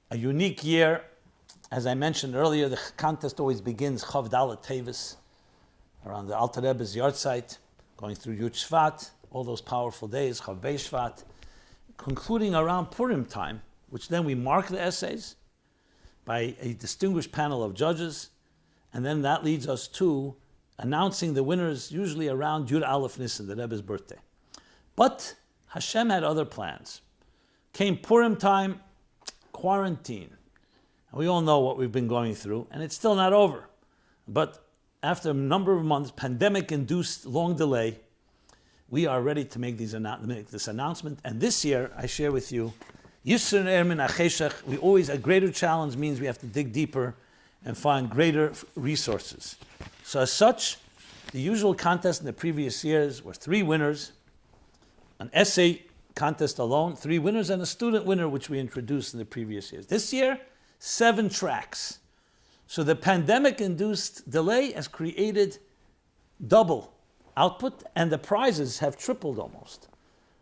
a unique year. As I mentioned earlier, the contest always begins Chav Dalet Tevis, around the Alter Rebbe's yahrzeit, going through Yud Shvat, all those powerful days, Chav Bei Shvat, concluding around Purim time, which then we mark the essays by a distinguished panel of judges, and then that leads us to announcing the winners, usually around Yud Aleph Nisan, the Rebbe's birthday. But Hashem had other plans. Came Purim time, quarantine. We all know what we've been going through, and it's still not over. But after a number of months, pandemic-induced long delay, we are ready to make this announcement. And this year, I share with you, Yisr Ermin Acheshach, a greater challenge means we have to dig deeper and find greater resources. So as such, the usual contest in the previous years were 3 winners, an essay contest alone, 3 winners and a student winner, which we introduced in the previous years. This year, 7 tracks. So the pandemic-induced delay has created double output, and the prizes have tripled almost.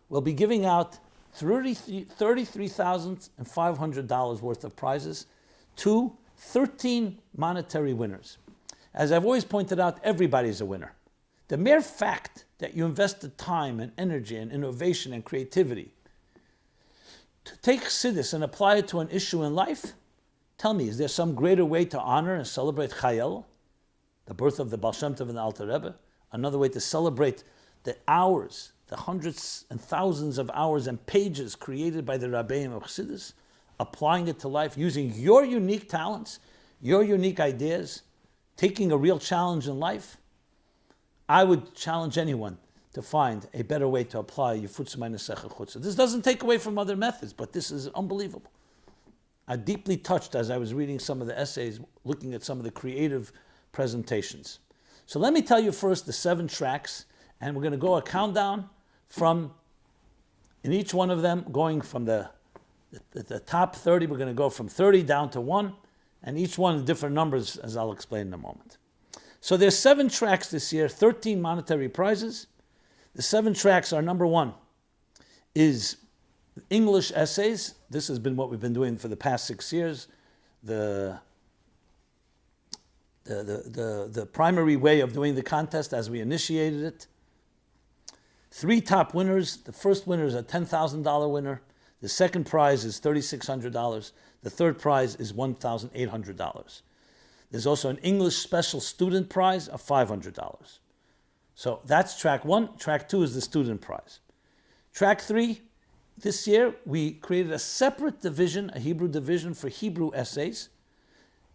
We'll be giving out $33,500 worth of prizes to 13 monetary winners. As I've always pointed out, everybody's a winner. The mere fact that you invested time and energy and innovation and creativity to take Chassidus and apply it to an issue in life, tell me, is there some greater way to honor and celebrate Chayel, the birth of the Baal Shem Tov and the Alter Rebbe? Another way to celebrate the hours, the hundreds and thousands of hours and pages created by the Rabbeim of Chassidus, applying it to life, using your unique talents, your unique ideas, taking a real challenge in life. I would challenge anyone to find a better way to apply Yifutz Meinesecha Chutzah. This doesn't take away from other methods, but this is unbelievable. I'm deeply touched as I was reading some of the essays, looking at some of the creative presentations. So let me tell you first the 7 tracks, and we're going to go a countdown from, in each one of them, going from the top 30, we're going to go from 30 down to 1, and each one in different numbers, as I'll explain in a moment. So there's 7 tracks this year, 13 monetary prizes. The 7 tracks are, number 1 is English essays. This has been what we've been doing for the past 6 years. The primary way of doing the contest as we initiated it. 3 top winners. The first winner is a $10,000 winner. The second prize is $3,600. The third prize is $1,800. There's also an English special student prize of $500. So that's track 1. Track 2 is the student prize. Track 3, this year we created a separate division, a Hebrew division for Hebrew essays,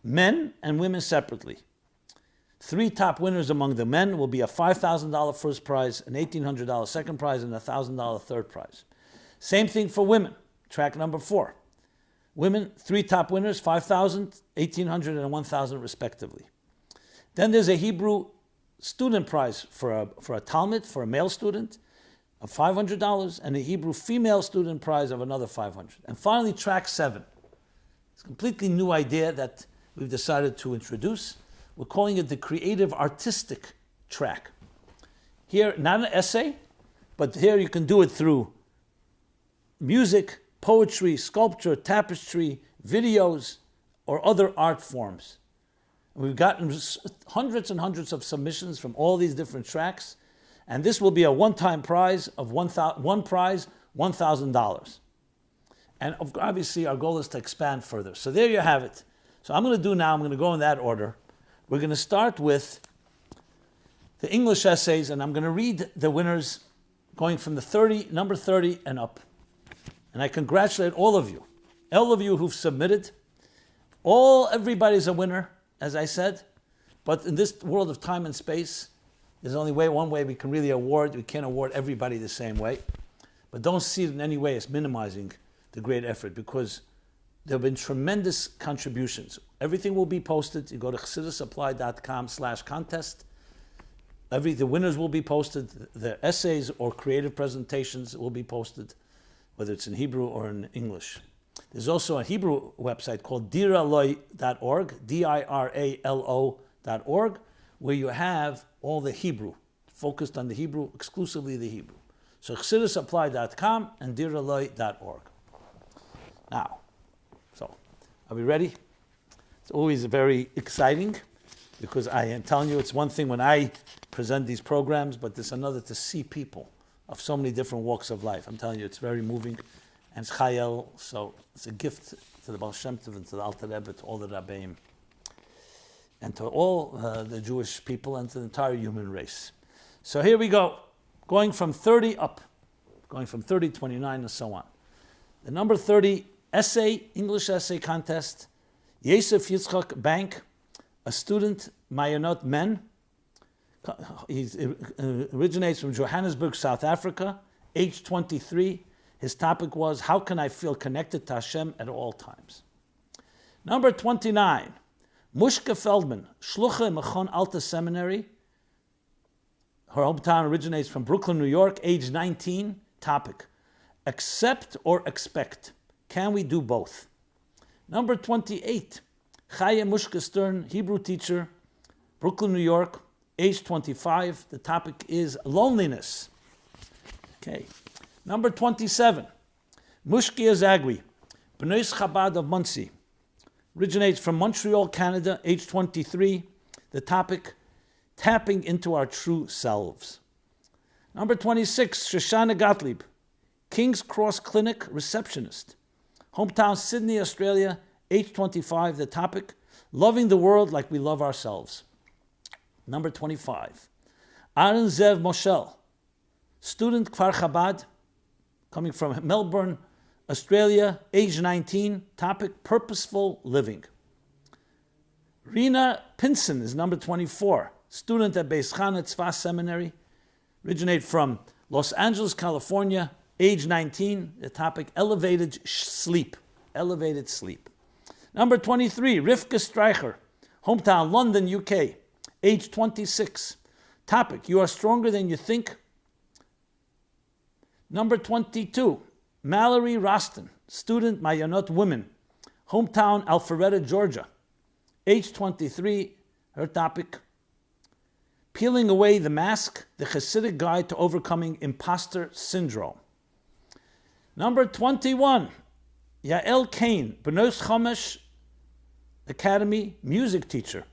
men and women separately. 3 top winners among the men will be a $5,000 first prize, an $1,800 second prize, and a $1,000 third prize. Same thing for women, track number 4. Women, 3 top winners, $5,000, $1,800, and $1,000 respectively. Then there's a Hebrew student prize for a Talmud, for a male student, of $500, and a Hebrew female student prize of another $500. And finally, track 7. It's a completely new idea that we've decided to introduce. We're calling it the creative artistic track. Here, not an essay, but here you can do it through music, poetry, sculpture, tapestry, videos, or other art forms. We've gotten hundreds and hundreds of submissions from all these different tracks, and this will be a one-time prize of one prize, $1,000. And obviously our goal is to expand further. So there you have it. So I'm going to go in that order. We're going to start with the English essays, and I'm going to read the winners going from the number 30 and up. And I congratulate all of you who've submitted. Everybody's a winner, as I said, but in this world of time and space, there's only one way we can really award. We can't award everybody the same way. But don't see it in any way as minimizing the great effort, because there have been tremendous contributions. Everything will be posted. You go to chassidusapply.com/contest. The winners will be posted. The essays or creative presentations will be posted, whether it's in Hebrew or in English. There's also a Hebrew website called diralo.org, diralo.org, where you have all the Hebrew, focused on the Hebrew, exclusively the Hebrew. So chassidusapply.com and diralo.org. Now, so are we ready? It's always very exciting, because I am telling you, it's one thing when I present these programs, but it's another to see people of so many different walks of life. I'm telling you, it's very moving, and it's Chayel, so it's a gift to the Baal Shem Tov and to the Alter Rebbe, to all the Rabbeim, and to all the Jewish people and to the entire human race. So here we go, going from 30 up, going from 30, 29, and so on. The number 30 English essay contest, Yosef Yitzchak Bank, a student, Mayonot Men. He originates from Johannesburg, South Africa, age 23. His topic was, how can I feel connected to Hashem at all times? Number 29, Mushka Feldman, Shlucha Mechon Alta Seminary. Her hometown originates from Brooklyn, New York, age 19. Topic, accept or expect? Can we do both? Number 28, Chaya Mushka Stern, Hebrew teacher, Brooklyn, New York, age 25. The topic is loneliness. Okay. Number 27, Mushkia Zagwi, B'nai Chabad of Monsey, originates from Montreal, Canada, age 23. The topic, tapping into our true selves. Number 26, Shoshana Gottlieb, King's Cross Clinic receptionist, hometown Sydney, Australia, age 25. The topic, loving the world like we love ourselves. Number 25, Aaron Zev Moshel, student Kfar Chabad, coming from Melbourne, Australia, age 19. Topic, purposeful living. Rena Pinson is number 24, student at Beis Chana Tzva Seminary, originate from Los Angeles, California, age 19. The topic, elevated sleep. Elevated sleep. Number 23, Rivka Streicher, hometown London, UK, age 26. Topic, you are stronger than you think. Number 22, Mallory Roston, student Mayanot Women, hometown Alpharetta, Georgia, age 23. Her topic, peeling away the mask, the Chassidic guide to overcoming imposter syndrome. Number 21, Yael Kane, B'nai Chomesh Academy music teacher,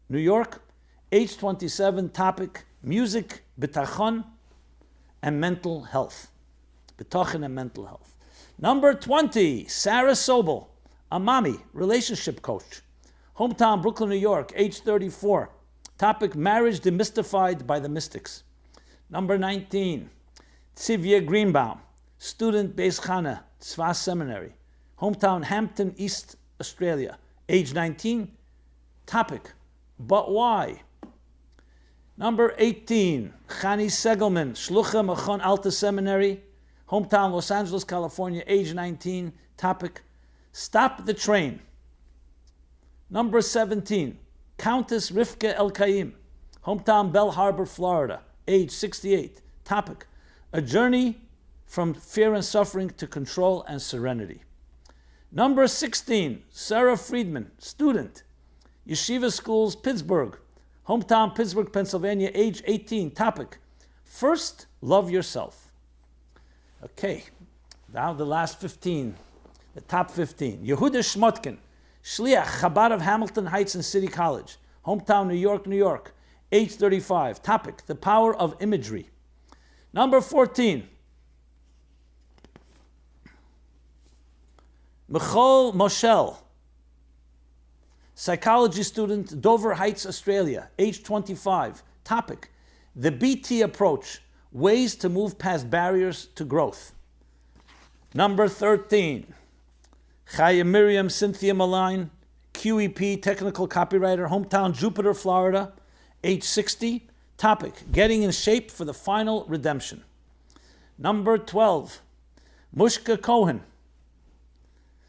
New York, age 27. Topic, music, bitachon, and mental health. Bitachon and mental health. Number 20, Sarah Sobel, a mommy, relationship coach, hometown Brooklyn, New York, age 34. Topic, marriage demystified by the mystics. Number 19, Tzivia Greenbaum, student Beis Chana Tzva Seminary, hometown Hampton East, Australia, age 19. Topic, but why? Number 18, Chani Segelman, Shlucha Machon Alta Seminary, hometown Los Angeles, California, age 19. Topic, stop the train. Number 17, Countess Rivka El-Kaim, hometown Bell Harbor, Florida, age 68. Topic, a journey from fear and suffering to control and serenity. Number 16, Sarah Friedman, student, Yeshiva Schools, Pittsburgh, hometown Pittsburgh, Pennsylvania, age 18. Topic, first love yourself. Okay, now the last 15, the top 15. Yehuda Shmotkin, Shliach Chabad of Hamilton Heights and City College, hometown New York, New York, age 35. Topic, the power of imagery. Number 14, Michal Moshel, psychology student, Dover Heights, Australia, age 25. Topic, the BT approach, ways to move past barriers to growth. Number 13, Chaya Miriam Cynthia Maline, QEP, technical copywriter, hometown Jupiter, Florida, age 60. Topic, getting in shape for the final redemption. Number 12, Mushka Cohen,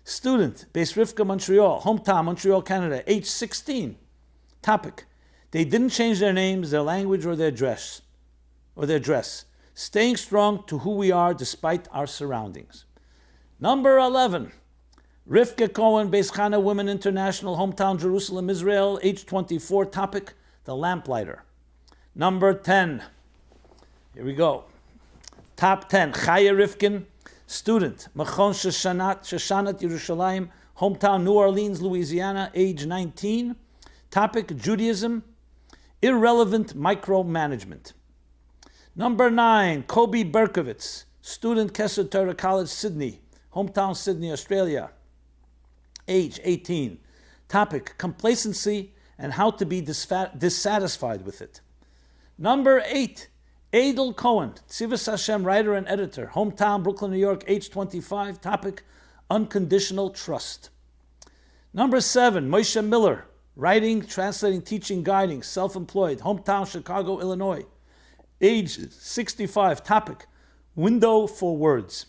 student, Beis Rivka, Montreal, hometown Montreal, Canada, age 16. Topic, they didn't change their names, their language, or their dress. Staying strong to who we are despite our surroundings. Number 11, Rivka Cohen, Beis Chana Women International, hometown Jerusalem, Israel, age 24. Topic, the lamplighter. Number 10, here we go. Top 10, Chaya Rifkin, student, Machon Shoshanat Yerushalayim, hometown New Orleans, Louisiana, age 19. Topic, Judaism, irrelevant micromanagement. Number 9, Kobe Berkowitz, student, Kesser Torah College, Sydney, hometown Sydney, Australia, age 18. Topic, complacency and how to be dissatisfied with it. Number 8, Adel Cohen, Tzivas Hashem writer and editor, hometown Brooklyn, New York, age 25. Topic, unconditional trust. Number 7, Moshe Miller, writing, translating, teaching, guiding, self-employed, hometown Chicago, Illinois, age 65. Topic, window for words.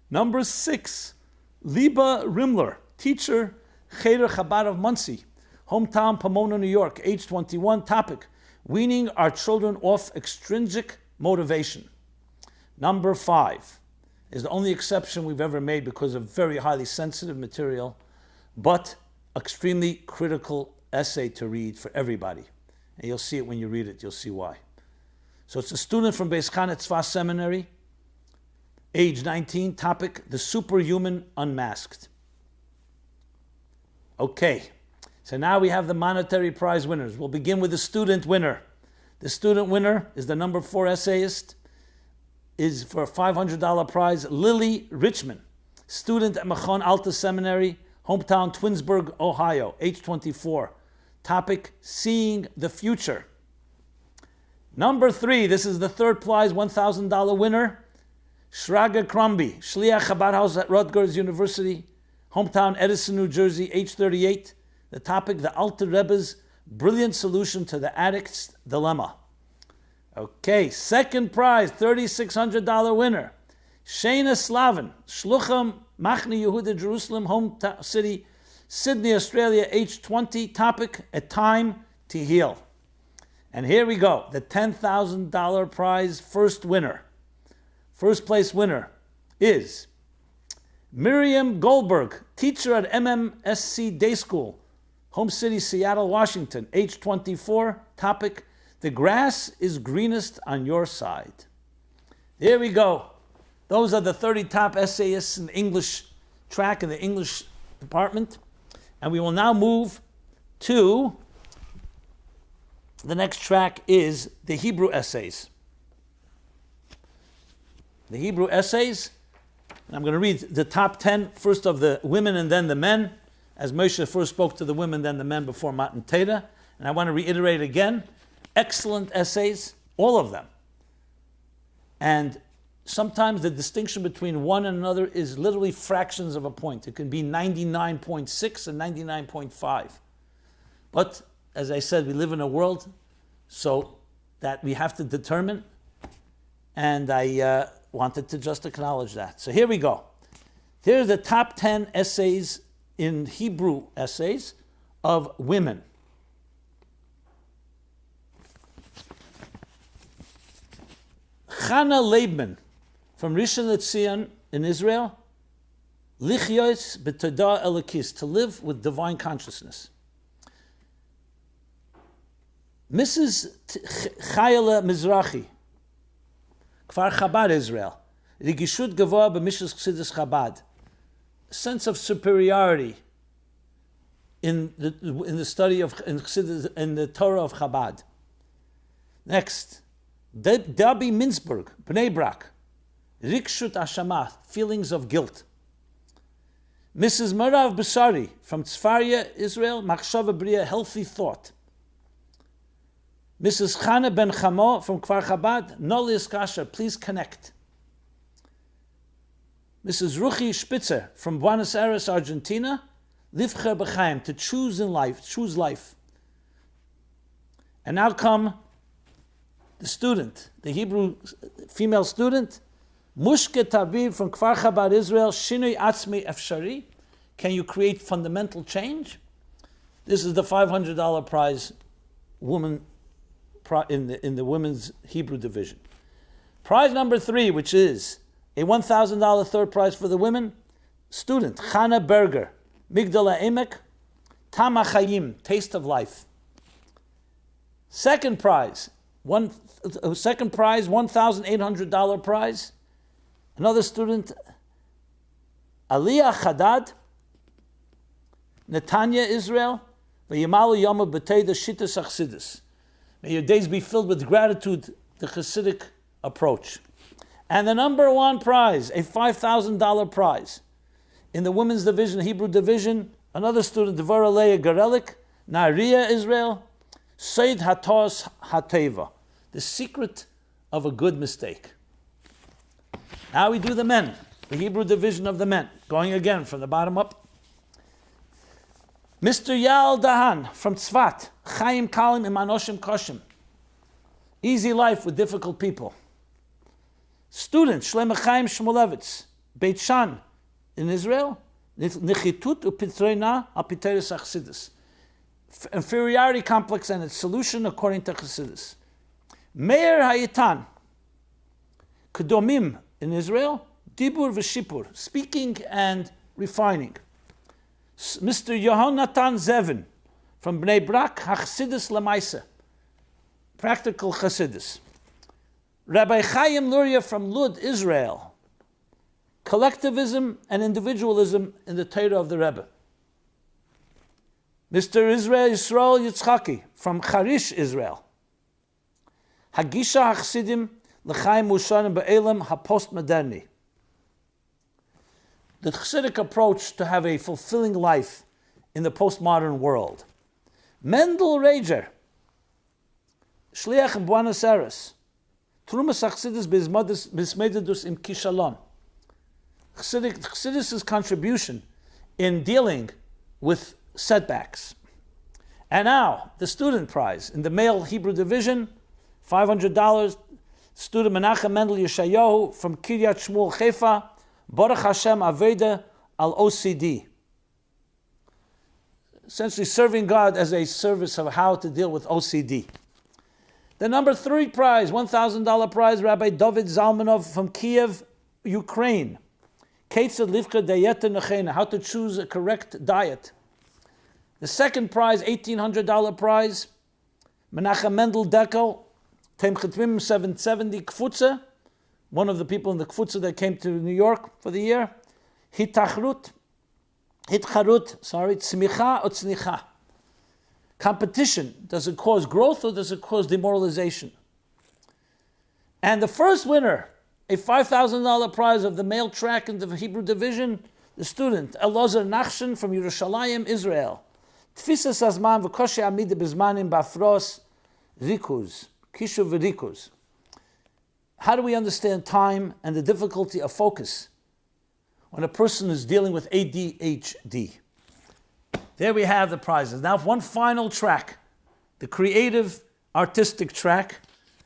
Number 6, Liba Rimler, teacher, Cheder Chabad of Monsey, hometown Pomona, New York, age 21. Topic, weaning our children off extrinsic motivation. Number 5, is the only exception we've ever made because of very highly sensitive material, but extremely critical essay to read for everybody. And you'll see it when you read it, you'll see why. So it's a student from Beis Chana Tzva Seminary, age 19, topic, The Superhuman Unmasked. Okay, so now we have the monetary prize winners. We'll begin with the student winner. The student winner is the number 4 essayist, is for a $500 prize, Lily Richmond, student at Machon Alta Seminary, hometown Twinsburg, Ohio, age 24. Topic, Seeing the Future. Number 3, this is the third prize, $1,000 winner, Shraga Crombie, Shliach Chabad House at Rutgers University, hometown Edison, New Jersey, age 38. The topic, the Alter Rebbe's brilliant solution to the addict's dilemma. Okay, second prize, $3,600 winner, Shana Slavin, Shlucham Machne Yehuda Jerusalem, home city, Sydney, Australia, age 20. Topic, A Time to Heal. And here we go, the $10,000 prize first winner. First place winner is Miriam Goldberg, teacher at MMSC Day School, home city, Seattle, Washington, age 24. Topic, The Grass is Greenest on Your Side. There we go. Those are the 30 top essayists in the English track, in the English department. And we will now move to the next track is the Hebrew essays. The Hebrew essays, and I'm going to read the top 10, first of the women and then the men, as Moshe first spoke to the women, then the men before Matan Torah. And I want to reiterate again, excellent essays, all of them. And sometimes the distinction between one and another is literally fractions of a point. It can be 99.6 and 99.5. But, as I said, we live in a world so that we have to determine, and I wanted to just acknowledge that. So here we go. Here are the top 10 essays in Hebrew essays of women. Chana Leibman from Rishon LeZion in Israel, Lichyos b'todah elokis, to live with divine consciousness. Mrs. Chayela Mizrahi, Kfar Chabad, Israel, Rigishut Gavoa b'Mishas Chassidus Chabad, sense of superiority in the study of in the Torah of Chabad. Next, Dabi Minzberg, Bnei Brak, Rikshut Ashama, feelings of guilt. Mrs. Marav Basari from Tzfaria, Israel, Machshava Bria, healthy thought. Mrs. Chana Ben Chamo from Kfar Chabad, Nolis Kasher, please connect. Mrs. Ruchi Spitzer from Buenos Aires, Argentina, Livcher B'chaim, to choose in life, choose life. And now come the student, the Hebrew female student, Mushke Tabib from Kfar Chabad, Israel, Shinui Atzmi Efshari, can you create fundamental change? This is the $500 prize woman in the women's Hebrew division. Prize number 3, which is a $1,000 third prize for the women, student Chana Berger, Migdala Emek, Tama Chayim, Taste of Life. Second prize, $1,800 prize. Another student, Aliyah Chadad, Tanya, Israel, V'yimalu Yom B'tei the Shittas Chassidus. May your days be filled with gratitude, the Chassidic approach. And the number 1 prize, a $5,000 prize. In the women's division, Hebrew division, another student, Devorah Leah Garelik, Nariya, Israel, Seid Hatos Hateva, the secret of a good mistake. Now we do the men, the Hebrew division of the men, going again from the bottom up. Mr. Yal Dahan from Tzvat, Chaim Kalim Imanoshim Koshim. Easy life with difficult people. Student Shlomo Chaim Shmulevitz, Beit Shan in Israel, Nechitut uPitrena Apiteres Chassidus. Inferiority complex and its solution according to Chassidus. Meir Hayitan, Kedomim in Israel, Dibur v'shipur, speaking and refining. Mr. Yehonatan Zevin from Bnei Brak, Chassidus Lamaisa, practical Chassidus. Rabbi Chaim Luria from Lud, Israel, collectivism and individualism in the Torah of the Rebbe. Mr. Israel Yisrael Yitzchaki from Charish, Israel. Hagisha HaChassidim L'chaim Mushanim Ba'elam HaPostmoderni. The Chassidic approach to have a fulfilling life in the postmodern world. Mendel Rager, Shliach in Buenos Aires. Trumas Chassidus Bismedidus im Kishalon. Chassidus' contribution in dealing with setbacks. And now, the student prize in the male Hebrew division, $500, student Menachem Mendel Yeshayahu from Kiryat Shmuel Haifa, Baruch Hashem Aveda al OCD. Essentially serving God as a service of how to deal with OCD. The number 3 prize, $1,000 prize, Rabbi David Zalmanov from Kiev, Ukraine. Ketzad Livka Dayeta Nechena, how to choose a correct diet. The second prize, $1,800 prize, Menachem Mendel Dekel, Tem Chetmim 770 Kfutze, one of the people in the Kfutze that came to New York for the year. Hitcharut, Tzmicha or Tznicha. Competition, does it cause growth or does it cause demoralization? And the first winner, a $5,000 prize of the male track in the Hebrew division, the student, Elazar Nachshon from Yerushalayim, Israel. Tfisas Azman v'koshe amida bizmanim bafros rikuz, kishu v'rikuz. How do we understand time and the difficulty of focus when a person is dealing with ADHD? There we have the prizes. Now one final track, the creative artistic track,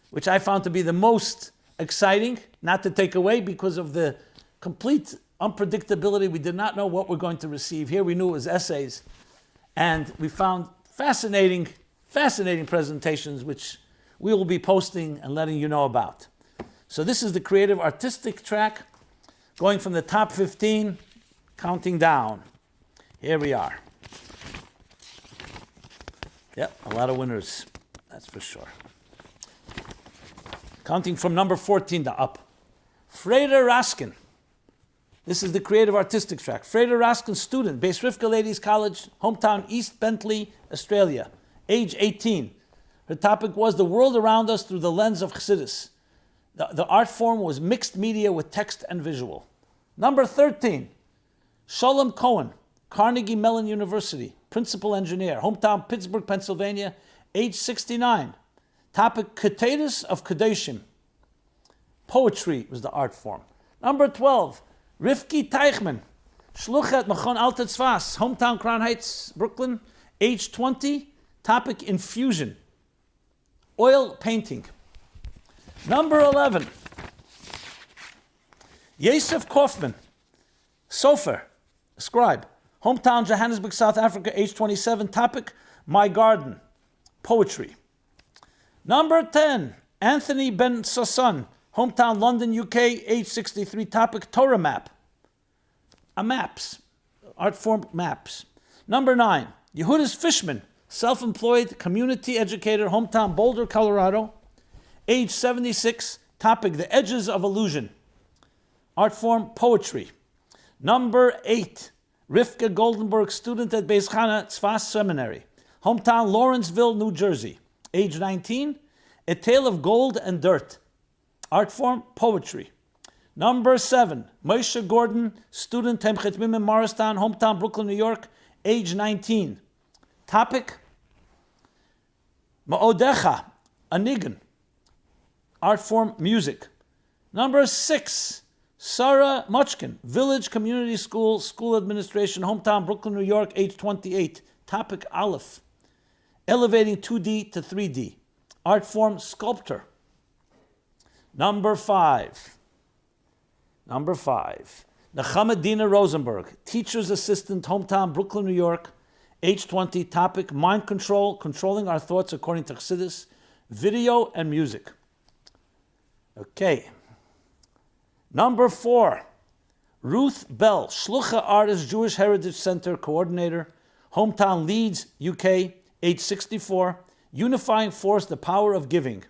which I found to be the most exciting, not to take away because of the complete unpredictability. We did not know what we're going to receive. Here we knew it was essays, and we found fascinating presentations which we will be posting and letting you know about. So this is the creative artistic track, going from the top 15, counting down. Here we are. Yep, a lot of winners, that's for sure. Counting from number 14 to up. Freda Raskin. This is the creative artistic track. Freda Raskin, student, Beis Rivka Ladies College, hometown East Bentley, Australia, age 18. Her topic was the world around us through the lens of Chassidus. The art form was mixed media with text and visual. Number 13, Shalom Cohen, Carnegie Mellon University, principal engineer, hometown Pittsburgh, Pennsylvania, age 69. Topic, Chassidus of Kadeshim. Poetry was the art form. Number 12, Rivki Teichman, Shluchat Machon Alter Tzfas, hometown Crown Heights, Brooklyn, age 20. Topic, infusion, oil painting. Number 11, Yosef Kaufman, Sofer, scribe, hometown Johannesburg, South Africa, age 27. Topic, My Garden, poetry. Number 10, Anthony Ben Sasson, hometown London, UK, age 63. Topic, Torah map. Maps, art form maps. Number 9, Yehudis Fishman, self-employed community educator, hometown Boulder, Colorado, age 76. Topic, The Edges of Illusion. Art form, poetry. Number 8, Rivka Goldenberg, student at Beis Chana Tzfas Seminary, hometown Lawrenceville, New Jersey, age 19. A Tale of Gold and Dirt. Art form, poetry. Number 7, Moshe Gordon, student, Tem Chetmim in Morristown, hometown Brooklyn, New York, age 19. Topic, Ma'odecha, a nigun. Art form, music. Number 6, Sarah Muchkin, Village Community School, School Administration, hometown Brooklyn, New York, age 28. Topic, Aleph, elevating 2D to 3D. Art form, sculptor. Number 5, Nechama Dina Rosenberg, teacher's assistant, hometown Brooklyn, New York, age 20. Topic, mind control, controlling our thoughts according to Chassidus, video and music. Okay. Number 4, Ruth Bell, Shlucha Artist, Jewish Heritage Center Coordinator, hometown Leeds, UK, age 64, unifying force, the power of giving.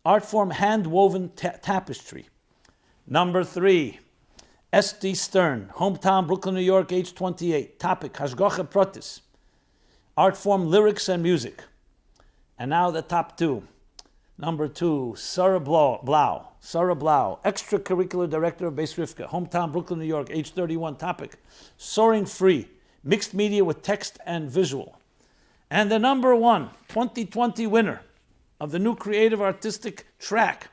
Art form, hand-woven tapestry. Number 3, S.D. Stern, hometown Brooklyn, New York, age 28. Topic, Hashgacha Protis. Art form, lyrics and music. And now the top 2. Number 2, Sarah Blau, extracurricular director of Beis Rivka, hometown Brooklyn, New York, age 31. Topic, Soaring Free, mixed media with text and visual. And the number 1, 2020 winner of the new creative artistic track,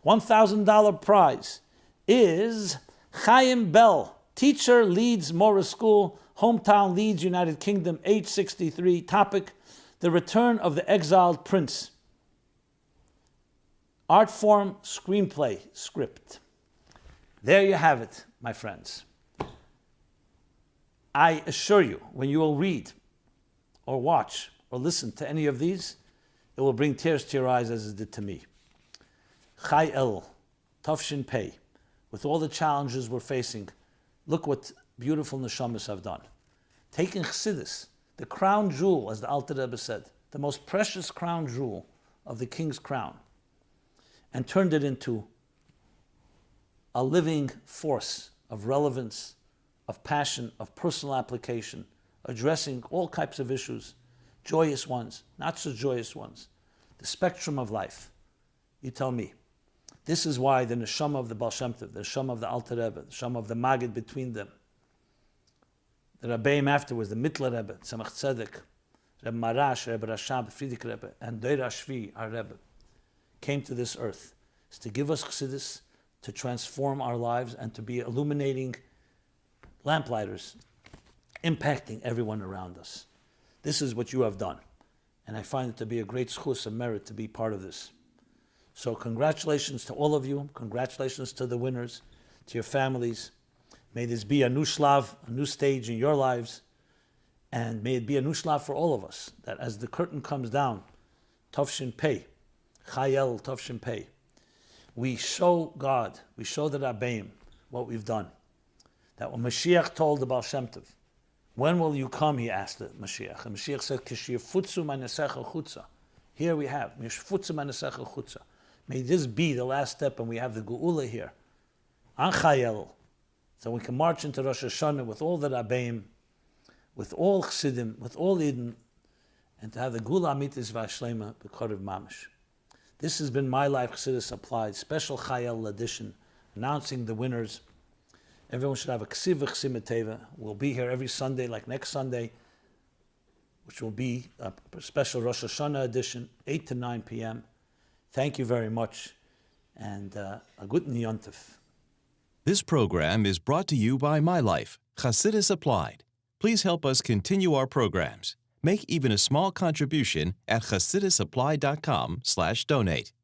$1,000 prize, is Chaim Bell, teacher, Leeds Morris School, hometown Leeds, United Kingdom, age 63. Topic, The Return of the Exiled Prince. Art form, screenplay, script. There you have it, my friends. I assure you, when you will read or watch or listen to any of these, it will bring tears to your eyes as it did to me. Chai El, Tafshin Pei, with all the challenges we're facing, look what beautiful neshamas have done. Taking Chassidus, the crown jewel, as the Alter Rebbe said, the most precious crown jewel of the king's crown, and turned it into a living force of relevance, of passion, of personal application, addressing all types of issues, joyous ones, not so joyous ones, the spectrum of life. You tell me. This is why the neshama of the Baal Shem Tov, the neshama of the Alter Rebbe, the neshama of the Maggid between them, the Rabbeim afterwards, the Mitler Rebbe, Tzemach Tzedek, Rebbe Marash, Rebbe Rashab, Friedrich Rebbe, and Deir Ashvi, our Rebbe, came to this earth, is to give us Chassidus, to transform our lives, and to be illuminating lamplighters, impacting everyone around us. This is what you have done. And I find it to be a great schus, a merit to be part of this. So congratulations to all of you. Congratulations to the winners, to your families. May this be a new shlav, a new stage in your lives. And may it be a new shlav for all of us, that as the curtain comes down, Tafshin Pei, Chayel Tafshin Pei, we show God, we show the Rabbeim what we've done. That when Mashiach told the Baal Shem Tov, when will you come, he asked the Mashiach. And Mashiach said, Kishiyafutsu ma'nesecha chutza. Here we have, Mishfutsu ma'nesecha chutza. May this be the last step, and we have the Geula here. An Chayel. So we can march into Rosh Hashanah with all the Rabbeim, with all Chassidim, with all Eden, and to have the Geula Amitis V'Ashlema B'Korev Mamish. This has been MyLife Chassidus Applied, special Chayel edition, announcing the winners. Everyone should have a ksiv v'chsimeteva. We'll be here every Sunday, like next Sunday, which will be a special Rosh Hashanah edition, 8 to 9 p.m. Thank you very much, and a guten Yontif. This program is brought to you by MyLife, Chassidus Applied. Please help us continue our programs. Make even a small contribution at chassidusapply.com/donate.